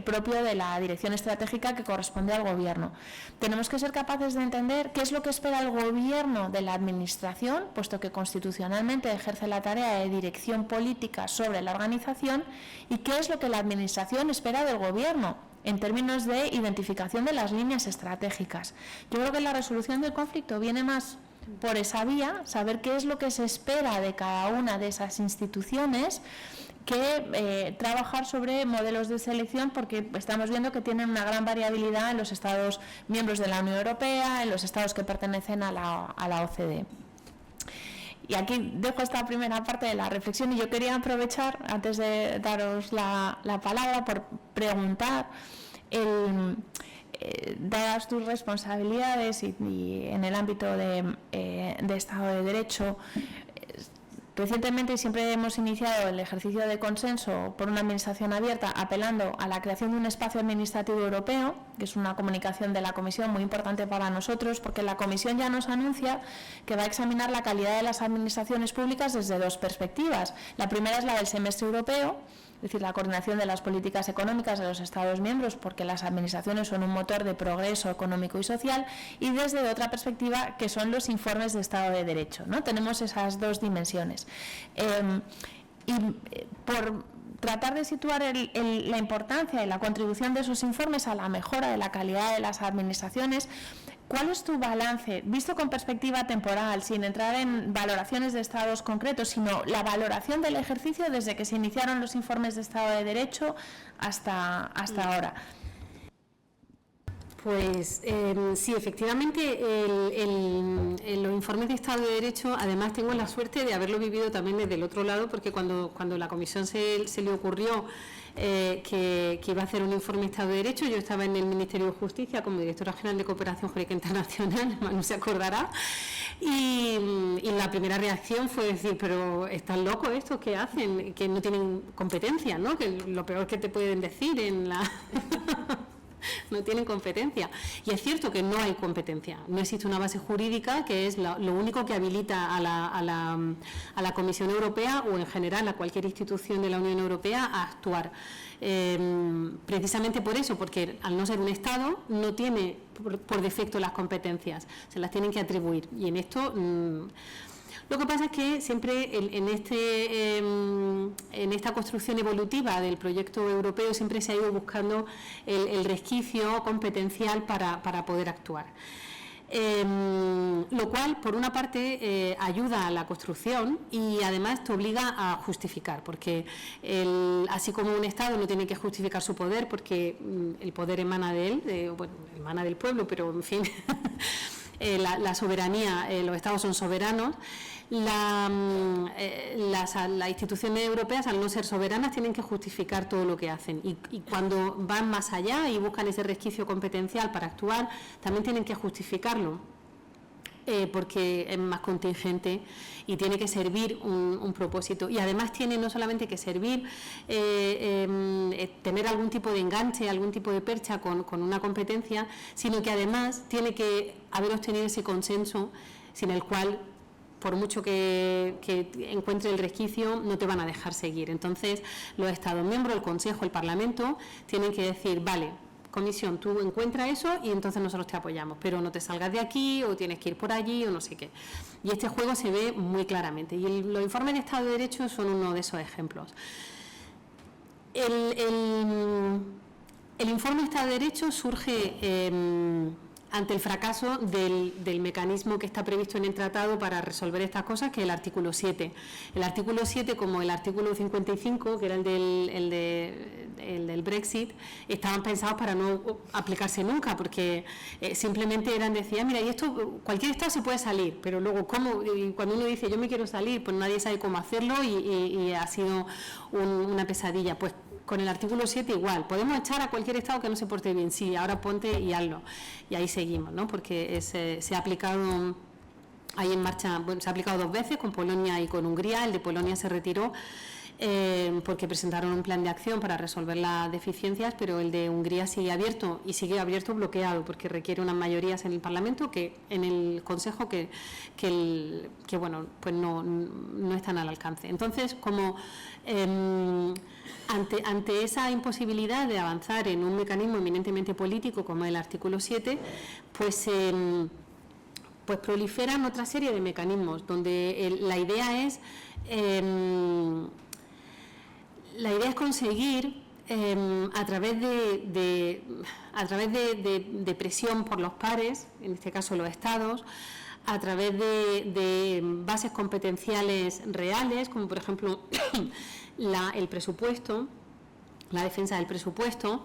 propio de la dirección estratégica que corresponde al Gobierno. Tenemos que ser capaces de entender qué es lo que espera el Gobierno de la Administración, puesto que constitucionalmente ejerce la tarea de dirección política sobre la organización, y qué es lo que la Administración espera del Gobierno en términos de identificación de las líneas estratégicas. Yo creo que la resolución del conflicto viene más por esa vía, saber qué es lo que se espera de cada una de esas instituciones, que trabajar sobre modelos de selección, porque estamos viendo que tienen una gran variabilidad en los Estados miembros de la Unión Europea, en los Estados que pertenecen a la OCDE. Y aquí dejo esta primera parte de la reflexión, y yo quería aprovechar, antes de daros la palabra, por preguntar, dadas tus responsabilidades y en el ámbito de Estado de Derecho, recientemente siempre hemos iniciado el ejercicio de consenso por una administración abierta, apelando a la creación de un espacio administrativo europeo, que es una comunicación de la Comisión muy importante para nosotros, porque la Comisión ya nos anuncia que va a examinar la calidad de las administraciones públicas desde 2 perspectivas. La primera es la del semestre europeo, es decir, la coordinación de las políticas económicas de los Estados miembros, porque las administraciones son un motor de progreso económico y social, y desde otra perspectiva, que son los informes de Estado de Derecho, ¿no? Tenemos esas 2 dimensiones. Por tratar de situar la importancia y la contribución de esos informes a la mejora de la calidad de las administraciones, ¿cuál es tu balance, visto con perspectiva temporal, sin entrar en valoraciones de estados concretos, sino la valoración del ejercicio desde que se iniciaron los informes de Estado de Derecho hasta ahora? Pues sí, efectivamente, los informes de Estado de Derecho, además tengo la suerte de haberlo vivido también desde el otro lado, porque cuando la Comisión se le ocurrió que iba a hacer un informe de Estado de Derecho, yo estaba en el Ministerio de Justicia como directora general de Cooperación Jurídica Internacional, Manu se acordará, y la primera reacción fue decir, pero están locos estos que hacen, que no tienen competencia, ¿no? Que lo peor que te pueden decir en la... no tienen competencia. Y es cierto que no hay competencia, no existe una base jurídica, que es lo único que habilita a la Comisión Europea, o en general a cualquier institución de la Unión Europea, a actuar. Precisamente por eso, porque al no ser un Estado no tiene por defecto las competencias, se las tienen que atribuir, y en esto Lo que pasa es que siempre en esta construcción evolutiva del proyecto europeo siempre se ha ido buscando el resquicio competencial para poder actuar. Lo cual, por una parte, ayuda a la construcción y además te obliga a justificar, porque así como un Estado no tiene que justificar su poder, porque el poder emana de él, bueno, emana del pueblo, pero en fin, la soberanía, los Estados son soberanos. Las instituciones europeas, al no ser soberanas, tienen que justificar todo lo que hacen y cuando van más allá y buscan ese resquicio competencial para actuar, también tienen que justificarlo, porque es más contingente y tiene que servir un propósito. Y además tiene no solamente que servir, tener algún tipo de enganche, algún tipo de percha con una competencia, sino que además tiene que haber obtenido ese consenso sin el cual, por mucho que encuentre el resquicio, no te van a dejar seguir. Entonces, los Estados miembros, el Consejo, el Parlamento, tienen que decir, vale, Comisión, tú encuentras eso y entonces nosotros te apoyamos, pero no te salgas de aquí o tienes que ir por allí o no sé qué. Y este juego se ve muy claramente. Y los informes de Estado de Derecho son uno de esos ejemplos. El informe de Estado de Derecho surge ante el fracaso del mecanismo que está previsto en el tratado para resolver estas cosas, que es el artículo 7. El artículo 7, como el artículo 55, que era el del Brexit, estaban pensados para no aplicarse nunca, porque simplemente decían, mira, y esto, cualquier Estado se puede salir, pero luego, ¿cómo? Y cuando uno dice, yo me quiero salir, pues nadie sabe cómo hacerlo y ha sido una pesadilla. Pues con el artículo 7 igual, podemos echar a cualquier Estado que no se porte bien, sí, ahora ponte y hazlo. Y ahí seguimos, ¿no? Porque se ha aplicado ahí en marcha, bueno, se ha aplicado 2 veces, con Polonia y con Hungría. El de Polonia se retiró porque presentaron un plan de acción para resolver las deficiencias, pero el de Hungría sigue abierto y sigue abierto bloqueado, porque requiere unas mayorías en el Parlamento, que en el Consejo que bueno, pues no están al alcance. Entonces, como ante esa imposibilidad de avanzar en un mecanismo eminentemente político como el artículo 7, pues proliferan otra serie de mecanismos donde la idea es conseguir a través de presión por los pares, en este caso los Estados, a través de bases competenciales reales, como por ejemplo el presupuesto, la defensa del presupuesto,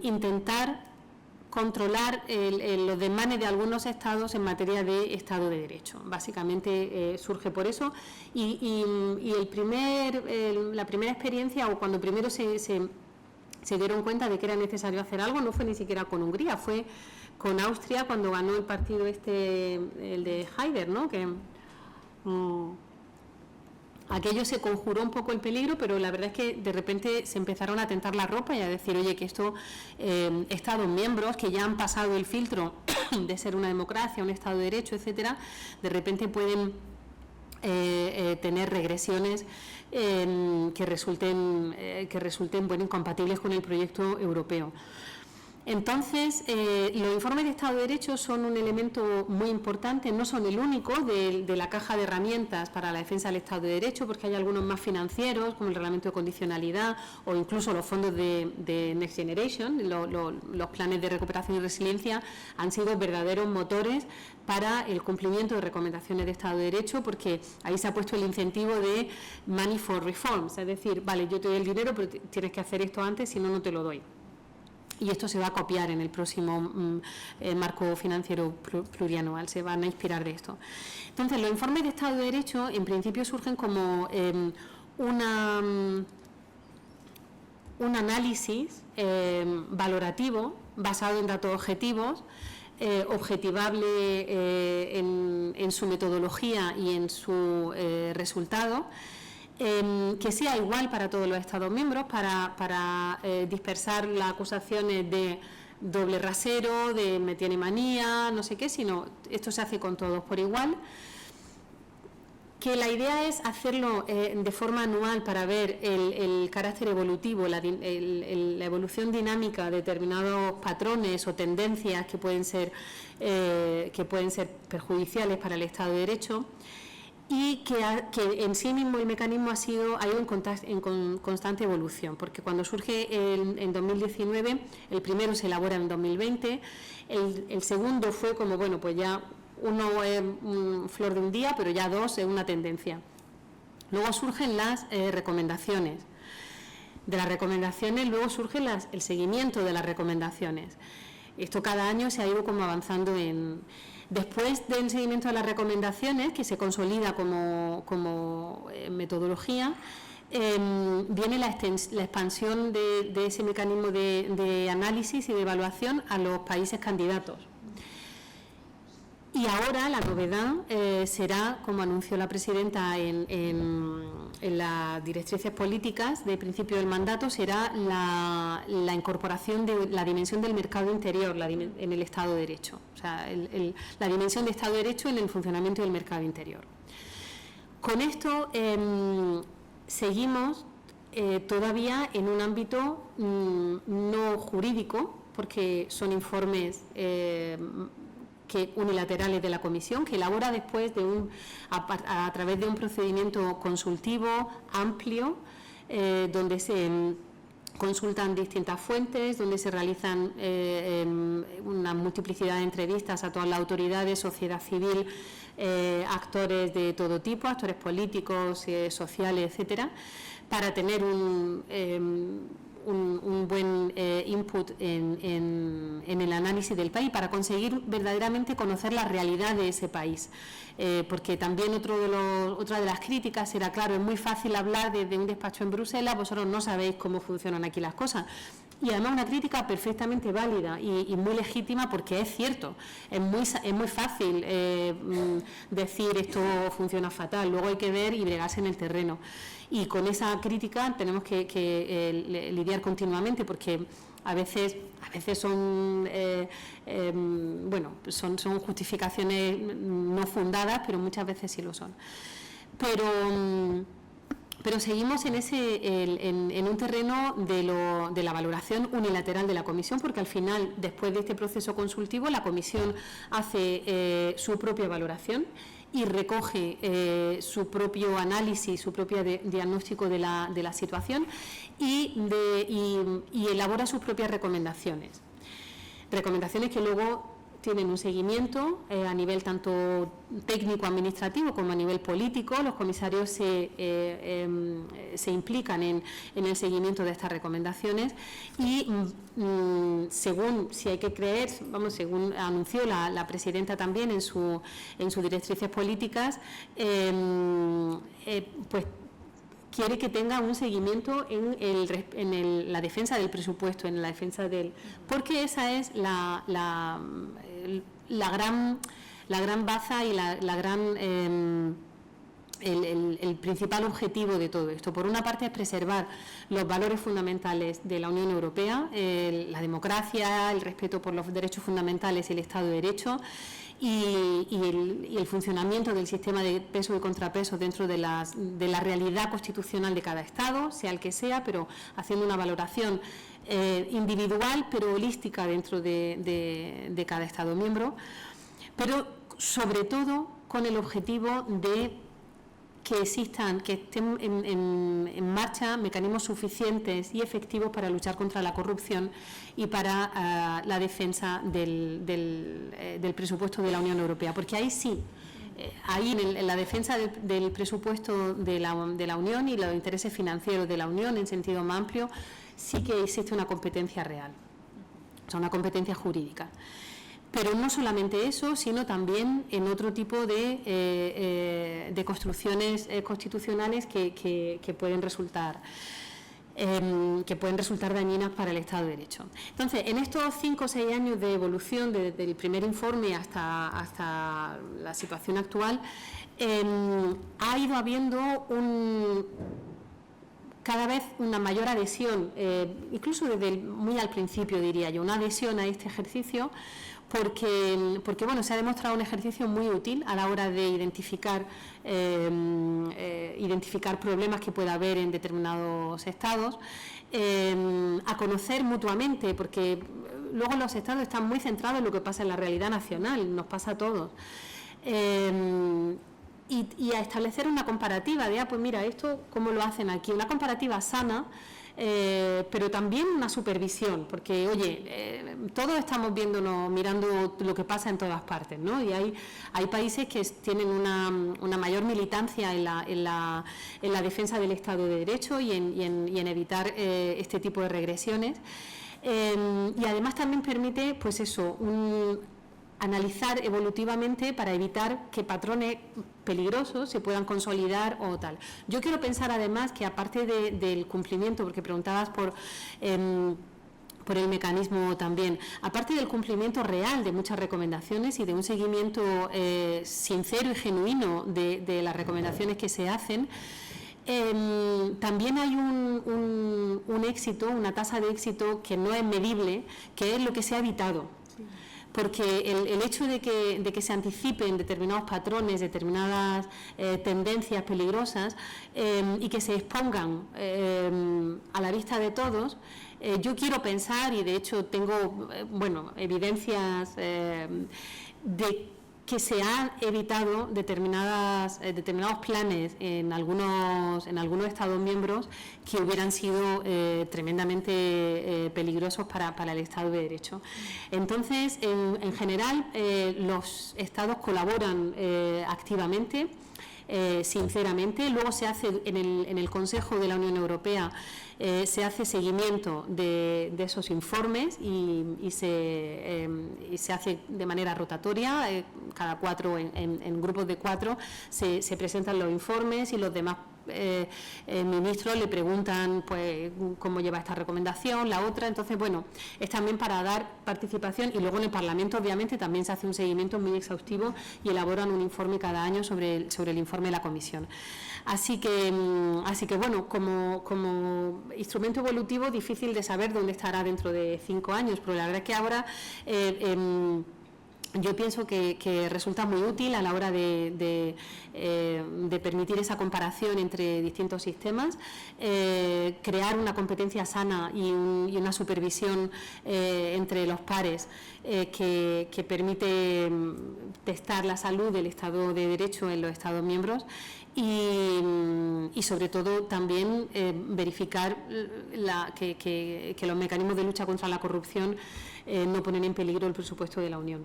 intentar controlar los desmanes de algunos Estados en materia de Estado de Derecho. Básicamente surge por eso y la primera experiencia, o cuando primero se dieron cuenta de que era necesario hacer algo, no fue ni siquiera con Hungría, fue con Austria cuando ganó el partido el de Haider, ¿no? Que aquello se conjuró un poco el peligro, pero la verdad es que de repente se empezaron a tentar la ropa y a decir, oye, que estos Estados miembros que ya han pasado el filtro de ser una democracia, un Estado de Derecho, etcétera, de repente pueden tener regresiones que resulten bueno, incompatibles con el proyecto europeo. Entonces, los informes de Estado de Derecho son un elemento muy importante, no son el único de la caja de herramientas para la defensa del Estado de Derecho, porque hay algunos más financieros, como el reglamento de condicionalidad o incluso los fondos de Next Generation. Los planes de recuperación y resiliencia han sido verdaderos motores para el cumplimiento de recomendaciones de Estado de Derecho, porque ahí se ha puesto el incentivo de money for reforms, es decir, vale, yo te doy el dinero, pero tienes que hacer esto antes, si no, no te lo doy. Y esto se va a copiar en el próximo marco financiero plurianual, se van a inspirar de esto. Entonces, los informes de Estado de Derecho, en principio, surgen como un análisis valorativo basado en datos objetivos, objetivable en su metodología y en su resultado, que sea igual para todos los Estados miembros, para dispersar las acusaciones de doble rasero, de me tiene manía, no sé qué, sino esto se hace con todos por igual. que la idea es hacerlo de forma anual para ver el carácter evolutivo, la evolución dinámica de determinados patrones o tendencias que pueden ser perjudiciales para el Estado de Derecho, y que en sí mismo el mecanismo ha ido en constante evolución, porque cuando surge en 2019, el primero se elabora en 2020, el segundo fue como, bueno, pues ya uno es flor de un día, pero ya dos es una tendencia. Luego surgen las recomendaciones. De las recomendaciones luego surge el seguimiento de las recomendaciones. Esto cada año se ha ido como avanzando Después del seguimiento de las recomendaciones, que se consolida como metodología, viene la expansión de ese mecanismo de análisis y de evaluación a los países candidatos. Y ahora la novedad será, como anunció la presidenta en las directrices políticas de principio del mandato, será la incorporación de la dimensión del mercado interior en el Estado de Derecho, o sea, la dimensión de Estado de Derecho en el funcionamiento del mercado interior. Con esto seguimos todavía en un ámbito no jurídico, porque son informes unilaterales de la Comisión, que elabora después a través de un procedimiento consultivo amplio, donde se consultan distintas fuentes, donde se realizan una multiplicidad de entrevistas a todas las autoridades, sociedad civil, actores de todo tipo, actores políticos, sociales, etcétera, para tener un buen input en el análisis del país, para conseguir verdaderamente conocer la realidad de ese país. Porque también otra de las críticas era, claro, es muy fácil hablar desde un despacho en Bruselas, vosotros no sabéis cómo funcionan aquí las cosas. Y además una crítica perfectamente válida y muy legítima, porque es cierto, es muy fácil decir esto funciona fatal, luego hay que ver y bregarse en el terreno. Y con esa crítica tenemos que lidiar continuamente, porque a veces son son justificaciones no fundadas, pero muchas veces sí lo son. Pero seguimos en un terreno de la valoración unilateral de la Comisión, porque al final, después de este proceso consultivo, la Comisión hace su propia valoración y recoge su propio análisis, su propio diagnóstico de la situación y elabora sus propias recomendaciones. Recomendaciones que luego tienen un seguimiento a nivel tanto técnico-administrativo como a nivel político. Los comisarios se implican en el seguimiento de estas recomendaciones y según, si hay que creer, según anunció la presidenta también en sus directrices políticas, pues quiere que tenga un seguimiento en la defensa del presupuesto, en la defensa porque esa es la gran baza y el principal objetivo de todo esto. Por una parte es preservar los valores fundamentales de la Unión Europea, la democracia, el respeto por los derechos fundamentales y el Estado de Derecho, y el funcionamiento del sistema de peso y contrapeso dentro de la realidad constitucional de cada Estado, sea el que sea, pero haciendo una valoración individual pero holística dentro de cada Estado miembro, pero sobre todo con el objetivo de que estén en marcha mecanismos suficientes y efectivos para luchar contra la corrupción y para la defensa del presupuesto de la Unión Europea, porque ahí sí, en la defensa del presupuesto de la Unión y los intereses financieros de la Unión en sentido más amplio, sí que existe una competencia real, o sea, una competencia jurídica. Pero no solamente eso, sino también en otro tipo de construcciones constitucionales que pueden resultar dañinas para el Estado de Derecho. Entonces, en estos 5 o 6 años de evolución, desde el primer informe hasta la situación actual, ha ido habiendo cada vez una mayor adhesión, incluso desde muy al principio, diría yo, una adhesión a este ejercicio, porque bueno, se ha demostrado un ejercicio muy útil a la hora de identificar problemas que pueda haber en determinados estados, a conocer mutuamente, porque luego los estados están muy centrados en lo que pasa en la realidad nacional, nos pasa a todos. Y a establecer una comparativa de, pues mira, esto cómo lo hacen aquí, una comparativa sana, pero también una supervisión, porque oye, todos estamos mirando lo que pasa en todas partes, ¿no? Y hay países que tienen una mayor militancia en la defensa del Estado de Derecho y en evitar este tipo de regresiones, y además también permite, pues eso, analizar evolutivamente para evitar que patrones peligrosos se puedan consolidar o tal. Yo quiero pensar además que aparte del cumplimiento, porque preguntabas por el mecanismo también, aparte del cumplimiento real de muchas recomendaciones y de un seguimiento sincero y genuino de las recomendaciones que se hacen, también hay un éxito, una tasa de éxito que no es medible, que es lo que se ha evitado. Porque el hecho de que se anticipen determinados patrones, determinadas tendencias peligrosas y que se expongan a la vista de todos, yo quiero pensar, y de hecho tengo evidencias de que se han evitado determinados planes en algunos Estados miembros que hubieran sido tremendamente peligrosos para el Estado de Derecho. Entonces, en general, los Estados colaboran activamente, sinceramente. Luego se hace en el Consejo de la Unión Europea, se hace seguimiento de esos informes y se hace de manera rotatoria, cada 4 en grupos de 4 se presentan los informes y los demás ministros le preguntan pues cómo lleva esta recomendación, la otra. Entonces, bueno, es también para dar participación, y luego en el Parlamento obviamente también se hace un seguimiento muy exhaustivo y elaboran un informe cada año sobre el informe de la Comisión. Así que bueno, como instrumento evolutivo difícil de saber dónde estará dentro de 5 años, pero la verdad es que ahora yo pienso que resulta muy útil a la hora de permitir esa comparación entre distintos sistemas, crear una competencia sana y una supervisión entre los pares que permite testar la salud del Estado de Derecho en los Estados miembros y sobre todo también verificar que los mecanismos de lucha contra la corrupción no ponen en peligro el presupuesto de la Unión.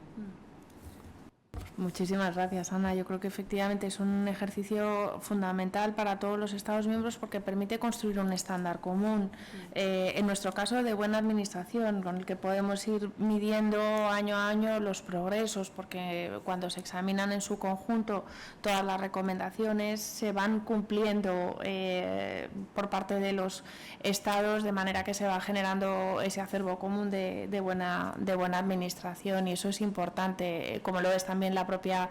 Muchísimas gracias, Ana. Yo creo que efectivamente es un ejercicio fundamental para todos los Estados miembros porque permite construir un estándar común, en nuestro caso de buena administración, con el que podemos ir midiendo año a año los progresos, porque cuando se examinan en su conjunto todas las recomendaciones se van cumpliendo por parte de los Estados, de manera que se va generando ese acervo común de buena administración, y eso es importante, como lo es también la propia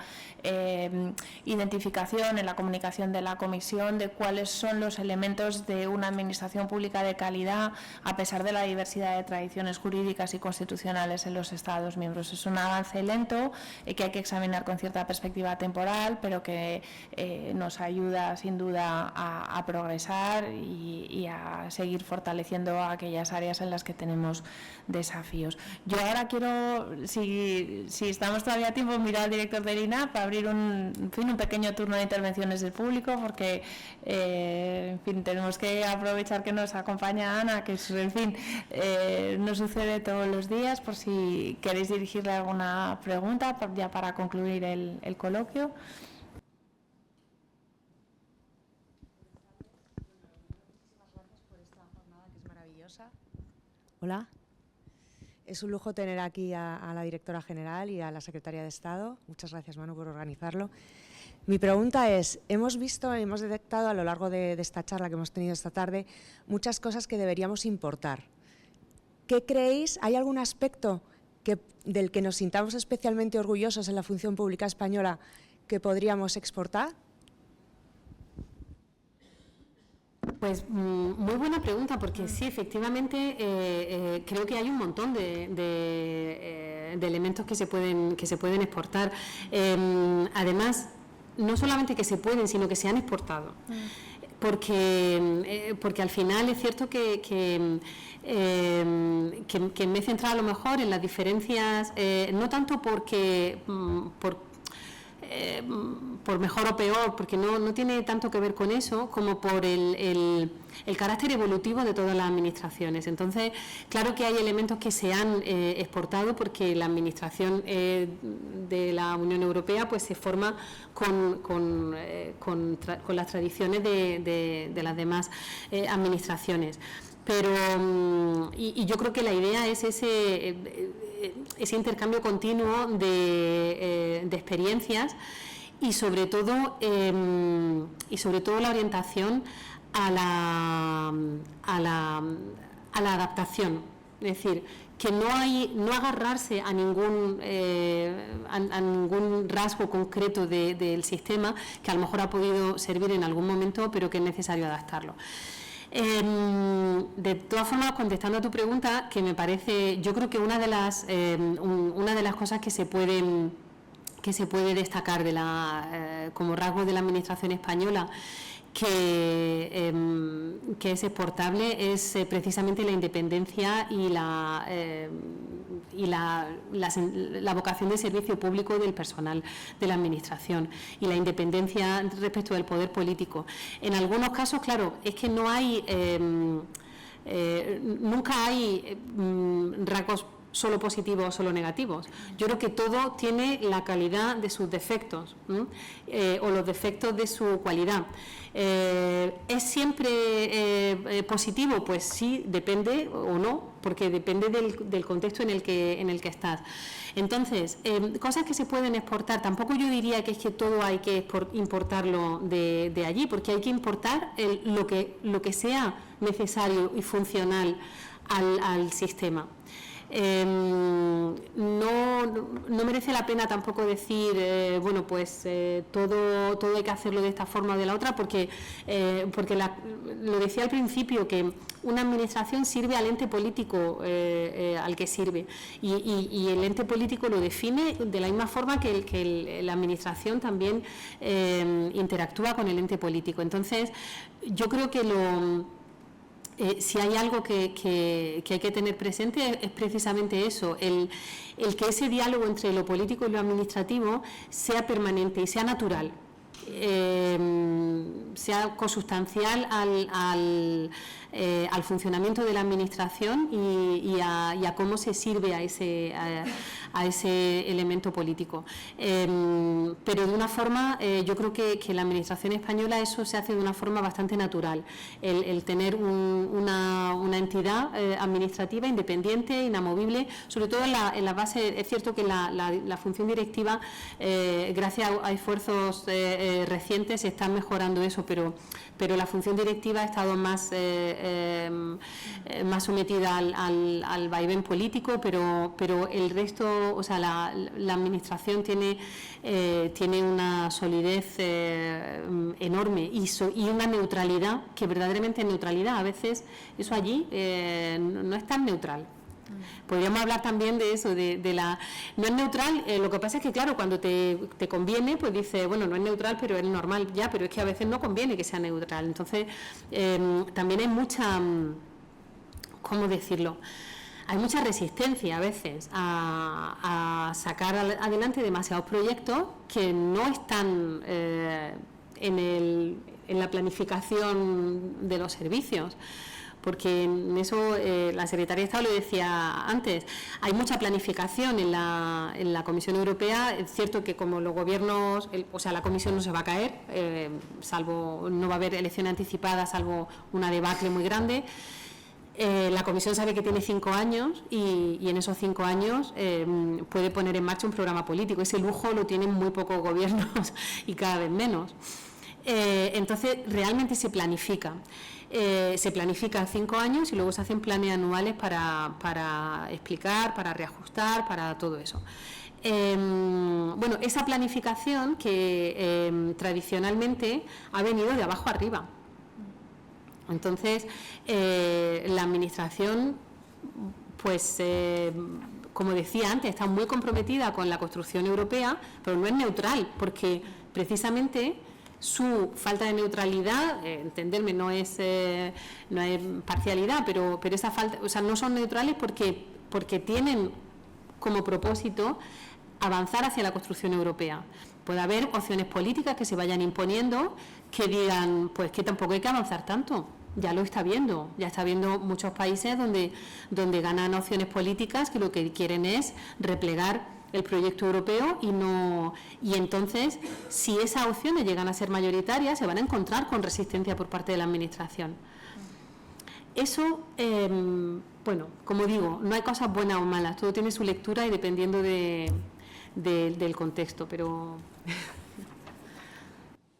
identificación en la comunicación de la Comisión de cuáles son los elementos de una administración pública de calidad a pesar de la diversidad de tradiciones jurídicas y constitucionales en los Estados miembros. Es un avance lento que hay que examinar con cierta perspectiva temporal, pero que nos ayuda sin duda a progresar y a seguir fortaleciendo aquellas áreas en las que tenemos desafíos. Yo ahora quiero, si estamos todavía a tiempo, mirar al director del INAH para abrir un pequeño turno de intervenciones del público, porque tenemos que aprovechar que nos acompaña Ana, que no sucede todos los días, por si queréis dirigirle alguna pregunta ya para concluir el coloquio. Muchísimas gracias por esta jornada que es maravillosa. Hola. Es un lujo tener aquí a la directora general y a la secretaria de Estado. Muchas gracias, Manu, por organizarlo. Mi pregunta es, hemos detectado a lo largo de esta charla que hemos tenido esta tarde muchas cosas que deberíamos importar. ¿Qué creéis? ¿Hay algún aspecto del que nos sintamos especialmente orgullosos en la función pública española que podríamos exportar? Pues muy buena pregunta, porque sí, efectivamente creo que hay un montón de elementos que se pueden exportar. Además, no solamente que se pueden, sino que se han exportado. Porque al final es cierto que me he centrado a lo mejor en las diferencias, no tanto por mejor o peor, porque no tiene tanto que ver con eso, como por el carácter evolutivo de todas las administraciones. Entonces, claro que hay elementos que se han exportado porque la administración de la Unión Europea pues se forma con las tradiciones de las demás administraciones. Pero y yo creo que la idea es ese intercambio continuo de experiencias y sobre todo la orientación a la adaptación, es decir, que no agarrarse a ningún rasgo concreto del sistema que a lo mejor ha podido servir en algún momento, pero que es necesario adaptarlo. De todas formas, contestando a tu pregunta, que me parece, yo creo que una de las cosas que se puede destacar como rasgo de la administración española que es exportable es precisamente la independencia y la vocación de servicio público del personal de la administración y la independencia respecto del poder político. En algunos casos, claro, es que no hay nunca hay rasgos solo positivos o solo negativos. Yo creo que todo tiene la calidad de sus defectos o los defectos de su cualidad. ¿Es siempre positivo? Pues sí, depende o no, porque depende del contexto en el que estás. Entonces, cosas que se pueden exportar, tampoco yo diría que es que todo hay que importarlo de allí, porque hay que importar lo que sea necesario y funcional al sistema. No merece la pena tampoco decir bueno, pues todo hay que hacerlo de esta forma o de la otra, porque lo decía al principio, que una administración sirve al ente político al que sirve, y el ente político lo define de la misma forma que la administración también interactúa con el ente político. Entonces, yo creo que si hay algo que hay que tener presente es precisamente eso, el que ese diálogo entre lo político y lo administrativo sea permanente y sea natural, sea consustancial al funcionamiento de la administración y a cómo se sirve a ese elemento político. Pero de una forma, yo creo que la administración española eso se hace de una forma bastante natural, el tener una entidad administrativa independiente, inamovible, sobre todo en la base. Es cierto que la función directiva, gracias a esfuerzos recientes, se está mejorando eso, pero la función directiva ha estado más sometida al vaivén político, pero el resto, o sea, la administración tiene una solidez enorme y una neutralidad, que verdaderamente es neutralidad. A veces eso allí no es tan neutral. Podríamos hablar también de eso, no es neutral, lo que pasa es que claro, cuando te conviene, pues dices, bueno, no es neutral, pero es normal, ya, pero es que a veces no conviene que sea neutral. Entonces, también hay mucha, ¿cómo decirlo?, hay mucha resistencia a veces a sacar adelante demasiados proyectos que no están en la planificación de los servicios. Porque en eso la Secretaría de Estado lo decía antes, hay mucha planificación en la Comisión Europea. Es cierto que como los gobiernos, la Comisión no se va a caer, salvo, no va a haber elecciones anticipadas, salvo una debacle muy grande. La Comisión sabe que tiene 5 años y en esos 5 años puede poner en marcha un programa político. Ese lujo lo tienen muy pocos gobiernos y cada vez menos. Entonces, realmente se planifica. Se planifica 5 años y luego se hacen planes anuales para explicar, para reajustar, para todo eso. Bueno, esa planificación que tradicionalmente ha venido de abajo arriba. Entonces, la administración, pues como decía antes, está muy comprometida con la construcción europea, pero no es neutral, porque precisamente su falta de neutralidad, entenderme, no es parcialidad, pero esa falta, o sea, no son neutrales porque tienen como propósito avanzar hacia la construcción europea. Puede haber opciones políticas que se vayan imponiendo que digan, pues que tampoco hay que avanzar tanto. Ya lo está viendo, ya está viendo muchos países donde ganan opciones políticas que lo que quieren es replegar el proyecto europeo y entonces, si esas opciones llegan a ser mayoritarias, se van a encontrar con resistencia por parte de la Administración. Eso, bueno, como digo, no hay cosas buenas o malas, todo tiene su lectura y dependiendo del contexto, pero...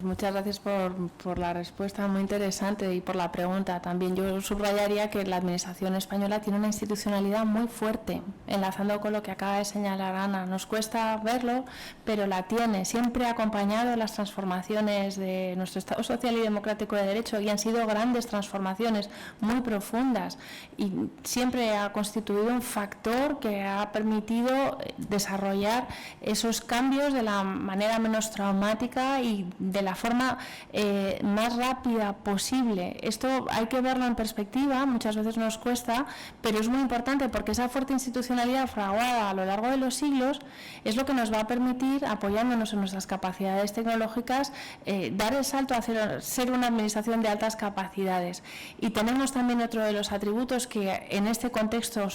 Muchas gracias por la respuesta, muy interesante, y por la pregunta también. Yo subrayaría que la Administración española tiene una institucionalidad muy fuerte, enlazando con lo que acaba de señalar Ana. Nos cuesta verlo, pero la tiene. Siempre ha acompañado las transformaciones de nuestro Estado social y democrático de derecho, y han sido grandes transformaciones muy profundas, y siempre ha constituido un factor que ha permitido desarrollar esos cambios de la manera menos traumática y de la forma más rápida posible. Esto hay que verlo en perspectiva, muchas veces nos cuesta, pero es muy importante porque esa fuerte institucionalidad fraguada a lo largo de los siglos es lo que nos va a permitir, apoyándonos en nuestras capacidades tecnológicas, dar el salto a ser una administración de altas capacidades. Y tenemos también otro de los atributos que en este contexto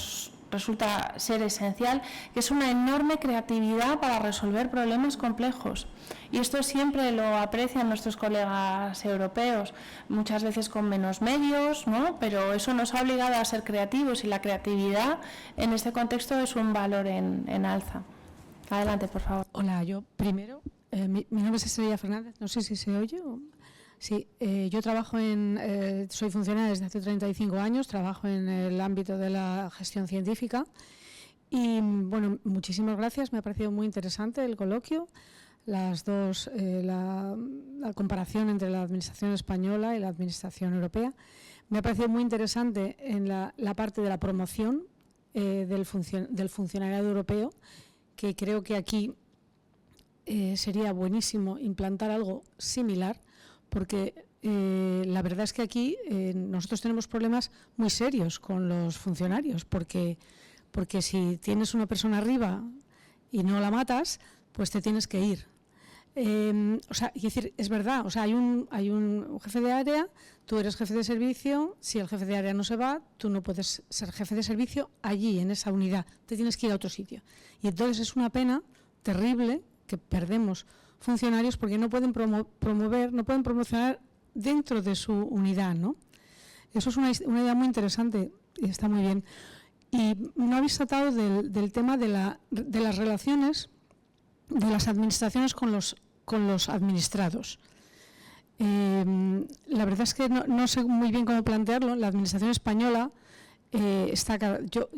resulta ser esencial, que es una enorme creatividad para resolver problemas complejos. Y esto siempre lo aprecian nuestros colegas europeos, muchas veces con menos medios, ¿no? Pero eso nos ha obligado a ser creativos, y la creatividad en este contexto es un valor en alza. Adelante, por favor. Hola, yo primero, mi nombre es Estrella Fernández, no sé si se oye. Sí, yo trabajo soy funcionaria desde hace 35 años, trabajo en el ámbito de la gestión científica y, bueno, muchísimas gracias, me ha parecido muy interesante el coloquio, la comparación entre la administración española y la administración europea. Me ha parecido muy interesante en la parte de la promoción del funcionariado europeo, que creo que aquí sería buenísimo implantar algo similar, porque la verdad es que aquí nosotros tenemos problemas muy serios con los funcionarios, porque si tienes una persona arriba y no la matas, pues te tienes que ir. O sea, es decir, es verdad, o sea, hay un jefe de área, tú eres jefe de servicio, si el jefe de área no se va, tú no puedes ser jefe de servicio allí, en esa unidad, te tienes que ir a otro sitio. Y entonces es una pena terrible que perdemos funcionarios porque no pueden promover, no pueden promocionar dentro de su unidad, ¿no? Eso es una idea muy interesante y está muy bien. Y no habéis tratado del tema de las relaciones de las administraciones con los administrados. La verdad es que no sé muy bien cómo plantearlo. La administración española está... Yo,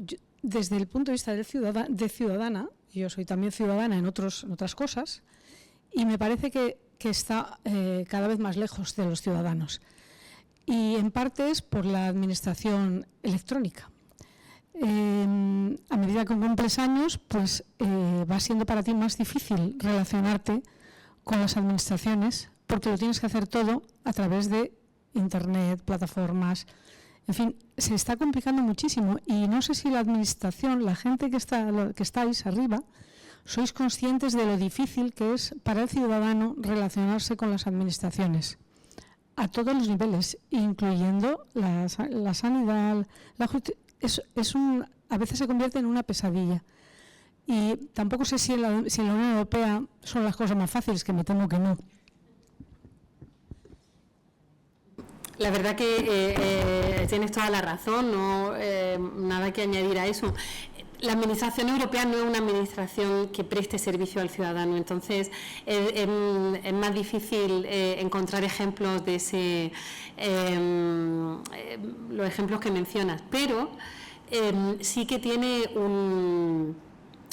desde el punto de vista de ciudadana, yo soy también ciudadana en otras cosas, y me parece que está cada vez más lejos de los ciudadanos. Y en parte es por la administración electrónica. A medida que cumples años, pues va siendo para ti más difícil relacionarte con las administraciones, porque lo tienes que hacer todo a través de Internet, plataformas, en fin, se está complicando muchísimo. Y no sé si la administración, la gente que estáis arriba, sois conscientes de lo difícil que es para el ciudadano relacionarse con las administraciones a todos los niveles, incluyendo la sanidad, la justicia. A veces se convierte en una pesadilla. Y tampoco sé si en la Unión Europea son las cosas más fáciles, que me temo que no. La verdad que tienes toda la razón, no nada que añadir a eso. La Administración Europea no es una administración que preste servicio al ciudadano, entonces es más difícil encontrar ejemplos de los ejemplos que mencionas, pero sí que tiene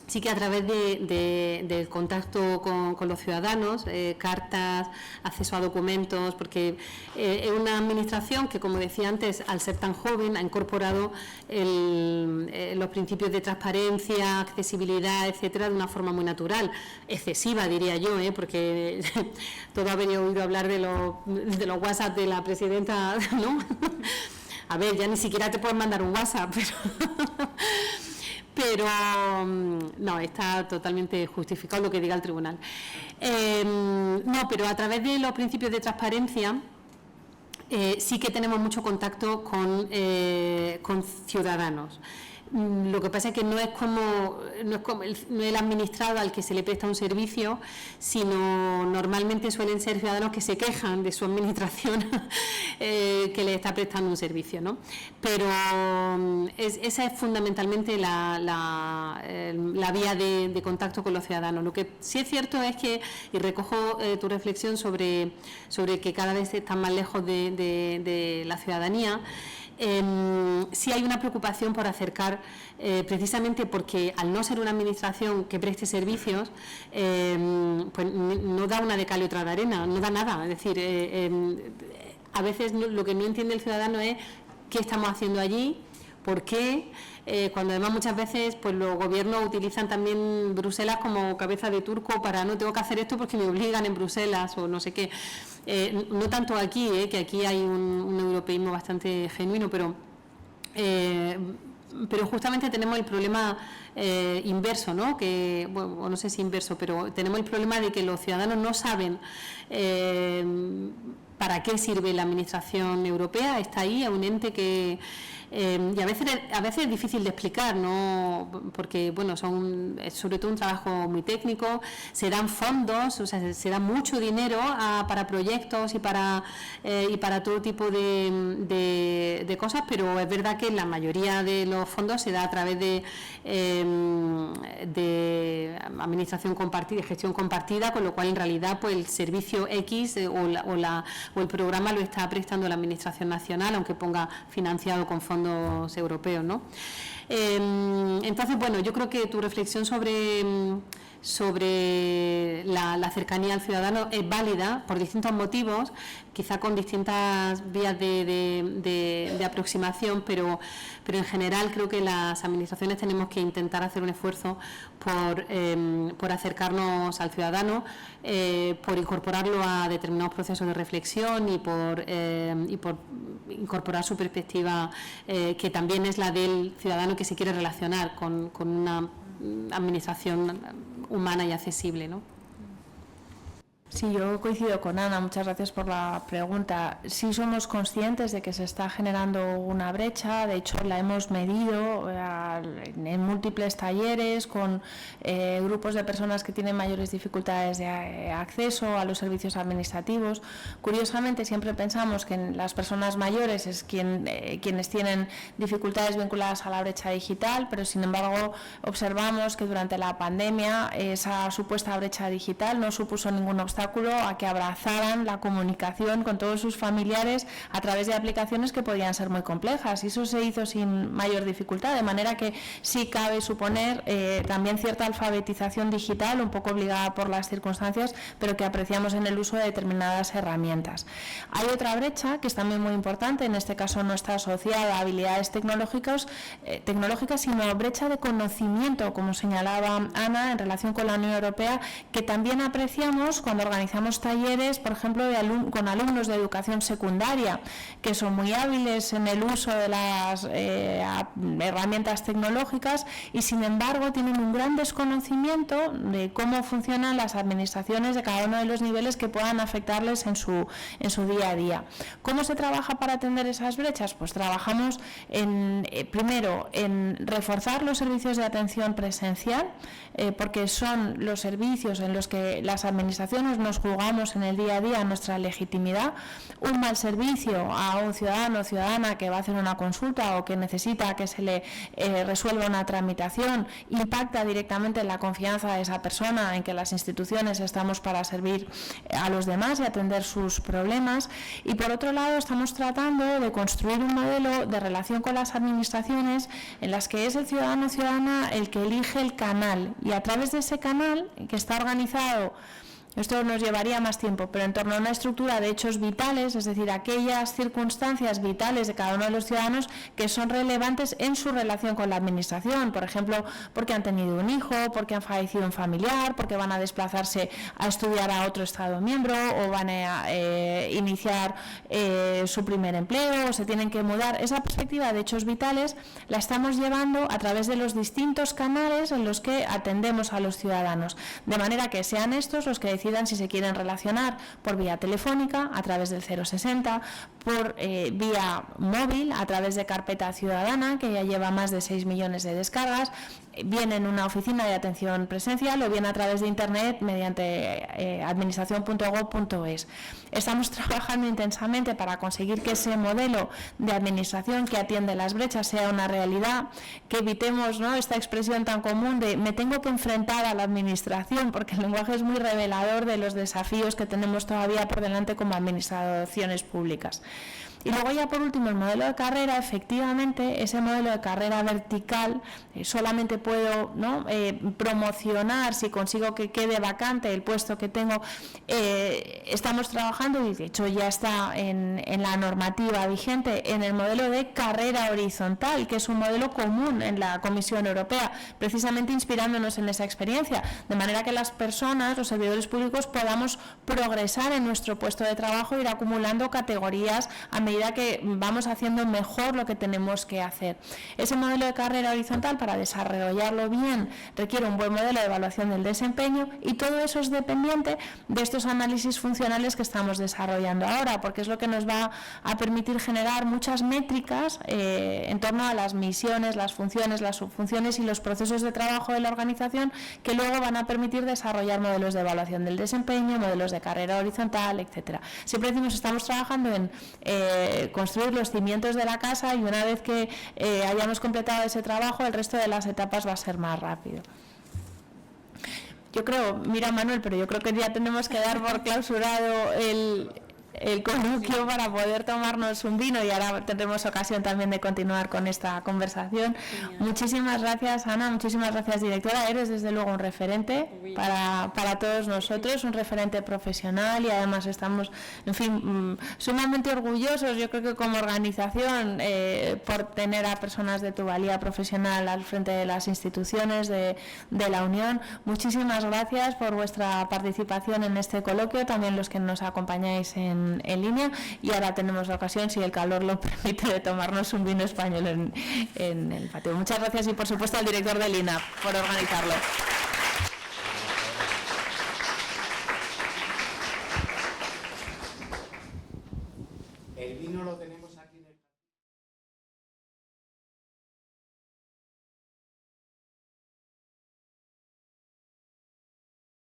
sí que a través del contacto con los ciudadanos, cartas, acceso a documentos, porque es una administración que, como decía antes, al ser tan joven ha incorporado los principios de transparencia, accesibilidad, etcétera, de una forma muy natural, excesiva diría yo, porque todo habría oído hablar de los WhatsApp de la presidenta, ¿no? A ver, ya ni siquiera te pueden mandar un WhatsApp, pero no, está totalmente justificado lo que diga el tribunal. No, pero a través de los principios de transparencia sí que tenemos mucho contacto con ciudadanos. Lo que pasa es que no es el administrado al que se le presta un servicio, sino normalmente suelen ser ciudadanos que se quejan de su administración que le está prestando un servicio, ¿no? Pero esa es fundamentalmente la vía de contacto con los ciudadanos. Lo que sí es cierto es que, y recojo tu reflexión sobre que cada vez están más lejos de la ciudadanía, sí hay una preocupación por acercar, precisamente porque al no ser una administración que preste servicios, pues no da una de cal y otra de arena, no da nada. Es decir, a veces lo que no entiende el ciudadano es qué estamos haciendo allí, por qué, cuando además muchas veces pues los gobiernos utilizan también Bruselas como cabeza de turco para no tengo que hacer esto porque me obligan en Bruselas o no sé qué. No tanto aquí, que aquí hay un europeísmo bastante genuino, pero justamente tenemos el problema inverso, ¿no? Que, bueno, no sé si inverso, pero tenemos el problema de que los ciudadanos no saben para qué sirve la administración europea. Está ahí, es un ente que y a veces es difícil de explicar, ¿no? Porque bueno, es sobre todo un trabajo muy técnico, se dan fondos, o sea, se da mucho dinero para proyectos y para todo tipo de cosas, pero es verdad que la mayoría de los fondos se da a través de administración compartida y gestión compartida, con lo cual en realidad pues el servicio X o el programa lo está prestando la administración nacional, aunque ponga financiado con fondos europeos, ¿no? Entonces, bueno, yo creo que tu reflexión sobre la cercanía al ciudadano es válida por distintos motivos, quizá con distintas vías de aproximación, pero en general creo que las administraciones tenemos que intentar hacer un esfuerzo por acercarnos al ciudadano, por incorporarlo a determinados procesos de reflexión y por incorporar su perspectiva, que también es la del ciudadano que se quiere relacionar con una administración humana y accesible, ¿no? Sí, yo coincido con Ana, muchas gracias por la pregunta. Sí somos conscientes de que se está generando una brecha, de hecho la hemos medido en múltiples talleres con grupos de personas que tienen mayores dificultades de acceso a los servicios administrativos. Curiosamente siempre pensamos que las personas mayores es quienes tienen dificultades vinculadas a la brecha digital, pero sin embargo observamos que durante la pandemia esa supuesta brecha digital no supuso ningún obstáculo a que abrazaran la comunicación con todos sus familiares a través de aplicaciones que podían ser muy complejas, y eso se hizo sin mayor dificultad, de manera que sí cabe suponer también cierta alfabetización digital, un poco obligada por las circunstancias, pero que apreciamos en el uso de determinadas herramientas. Hay otra brecha que es también muy importante, en este caso no está asociada a habilidades tecnológicas, sino brecha de conocimiento, como señalaba Ana, en relación con la Unión Europea, que también apreciamos cuando organizamos talleres, por ejemplo, con alumnos de educación secundaria, que son muy hábiles en el uso de las herramientas tecnológicas y, sin embargo, tienen un gran desconocimiento de cómo funcionan las administraciones de cada uno de los niveles que puedan afectarles en su día a día. ¿Cómo se trabaja para atender esas brechas? Pues trabajamos primero en reforzar los servicios de atención presencial, porque son los servicios en los que las administraciones nos jugamos en el día a día nuestra legitimidad. Un mal servicio a un ciudadano o ciudadana que va a hacer una consulta o que necesita que se le resuelva una tramitación impacta directamente en la confianza de esa persona, en que las instituciones estamos para servir a los demás y atender sus problemas. Y por otro lado, estamos tratando de construir un modelo de relación con las administraciones en las que es el ciudadano o ciudadana el que elige el canal, y a través de ese canal, que está organizado, esto nos llevaría más tiempo, pero en torno a una estructura de hechos vitales, es decir, aquellas circunstancias vitales de cada uno de los ciudadanos que son relevantes en su relación con la administración, por ejemplo, porque han tenido un hijo, porque han fallecido un familiar, porque van a desplazarse a estudiar a otro Estado miembro, o van a iniciar su primer empleo, o se tienen que mudar. Esa perspectiva de hechos vitales la estamos llevando a través de los distintos canales en los que atendemos a los ciudadanos, de manera que sean estos los que decidan si se quieren relacionar por vía telefónica a través del 060, por vía móvil a través de Carpeta Ciudadana, que ya lleva más de 6 millones de descargas, bien en una oficina de atención presencial o bien a través de internet mediante administración.gov.es. Estamos trabajando intensamente para conseguir que ese modelo de administración que atiende las brechas sea una realidad, que evitemos, ¿no?, esta expresión tan común de me tengo que enfrentar a la administración, porque el lenguaje es muy revelador de los desafíos que tenemos todavía por delante como administraciones públicas. Y luego ya por último el modelo de carrera. Efectivamente, ese modelo de carrera vertical solamente puedo, ¿no?, promocionar si consigo que quede vacante el puesto que tengo. Estamos trabajando, y de hecho ya está en la normativa vigente, en el modelo de carrera horizontal, que es un modelo común en la Comisión Europea, precisamente inspirándonos en esa experiencia, de manera que las personas, los servidores públicos, podamos progresar en nuestro puesto de trabajo e ir acumulando categorías a medida que vamos haciendo mejor lo que tenemos que hacer. Ese modelo de carrera horizontal, para desarrollarlo bien, requiere un buen modelo de evaluación del desempeño, y todo eso es dependiente de estos análisis funcionales que estamos desarrollando ahora, porque es lo que nos va a permitir generar muchas métricas en torno a las misiones, las funciones, las subfunciones y los procesos de trabajo de la organización, que luego van a permitir desarrollar modelos de evaluación del desempeño, modelos de carrera horizontal, etcétera. Siempre decimos, estamos trabajando en construir los cimientos de la casa, y una vez que hayamos completado ese trabajo, el resto de las etapas va a ser más rápido. Yo creo, mira Manuel, pero yo creo que ya tenemos que dar por clausurado el coloquio para poder tomarnos un vino, y ahora tendremos ocasión también de continuar con esta conversación. Muchísimas gracias, Ana, muchísimas gracias, directora. Eres desde luego un referente para todos nosotros, un referente profesional, y además estamos, en fin, sumamente orgullosos, yo creo que como organización, por tener a personas de tu valía profesional al frente de las instituciones de la Unión. Muchísimas gracias por vuestra participación en este coloquio, también los que nos acompañáis en línea, y ahora tenemos la ocasión, si el calor lo permite, de tomarnos un vino español en el patio. Muchas gracias, y por supuesto al director del INAP por organizarlo. El vino lo tenemos.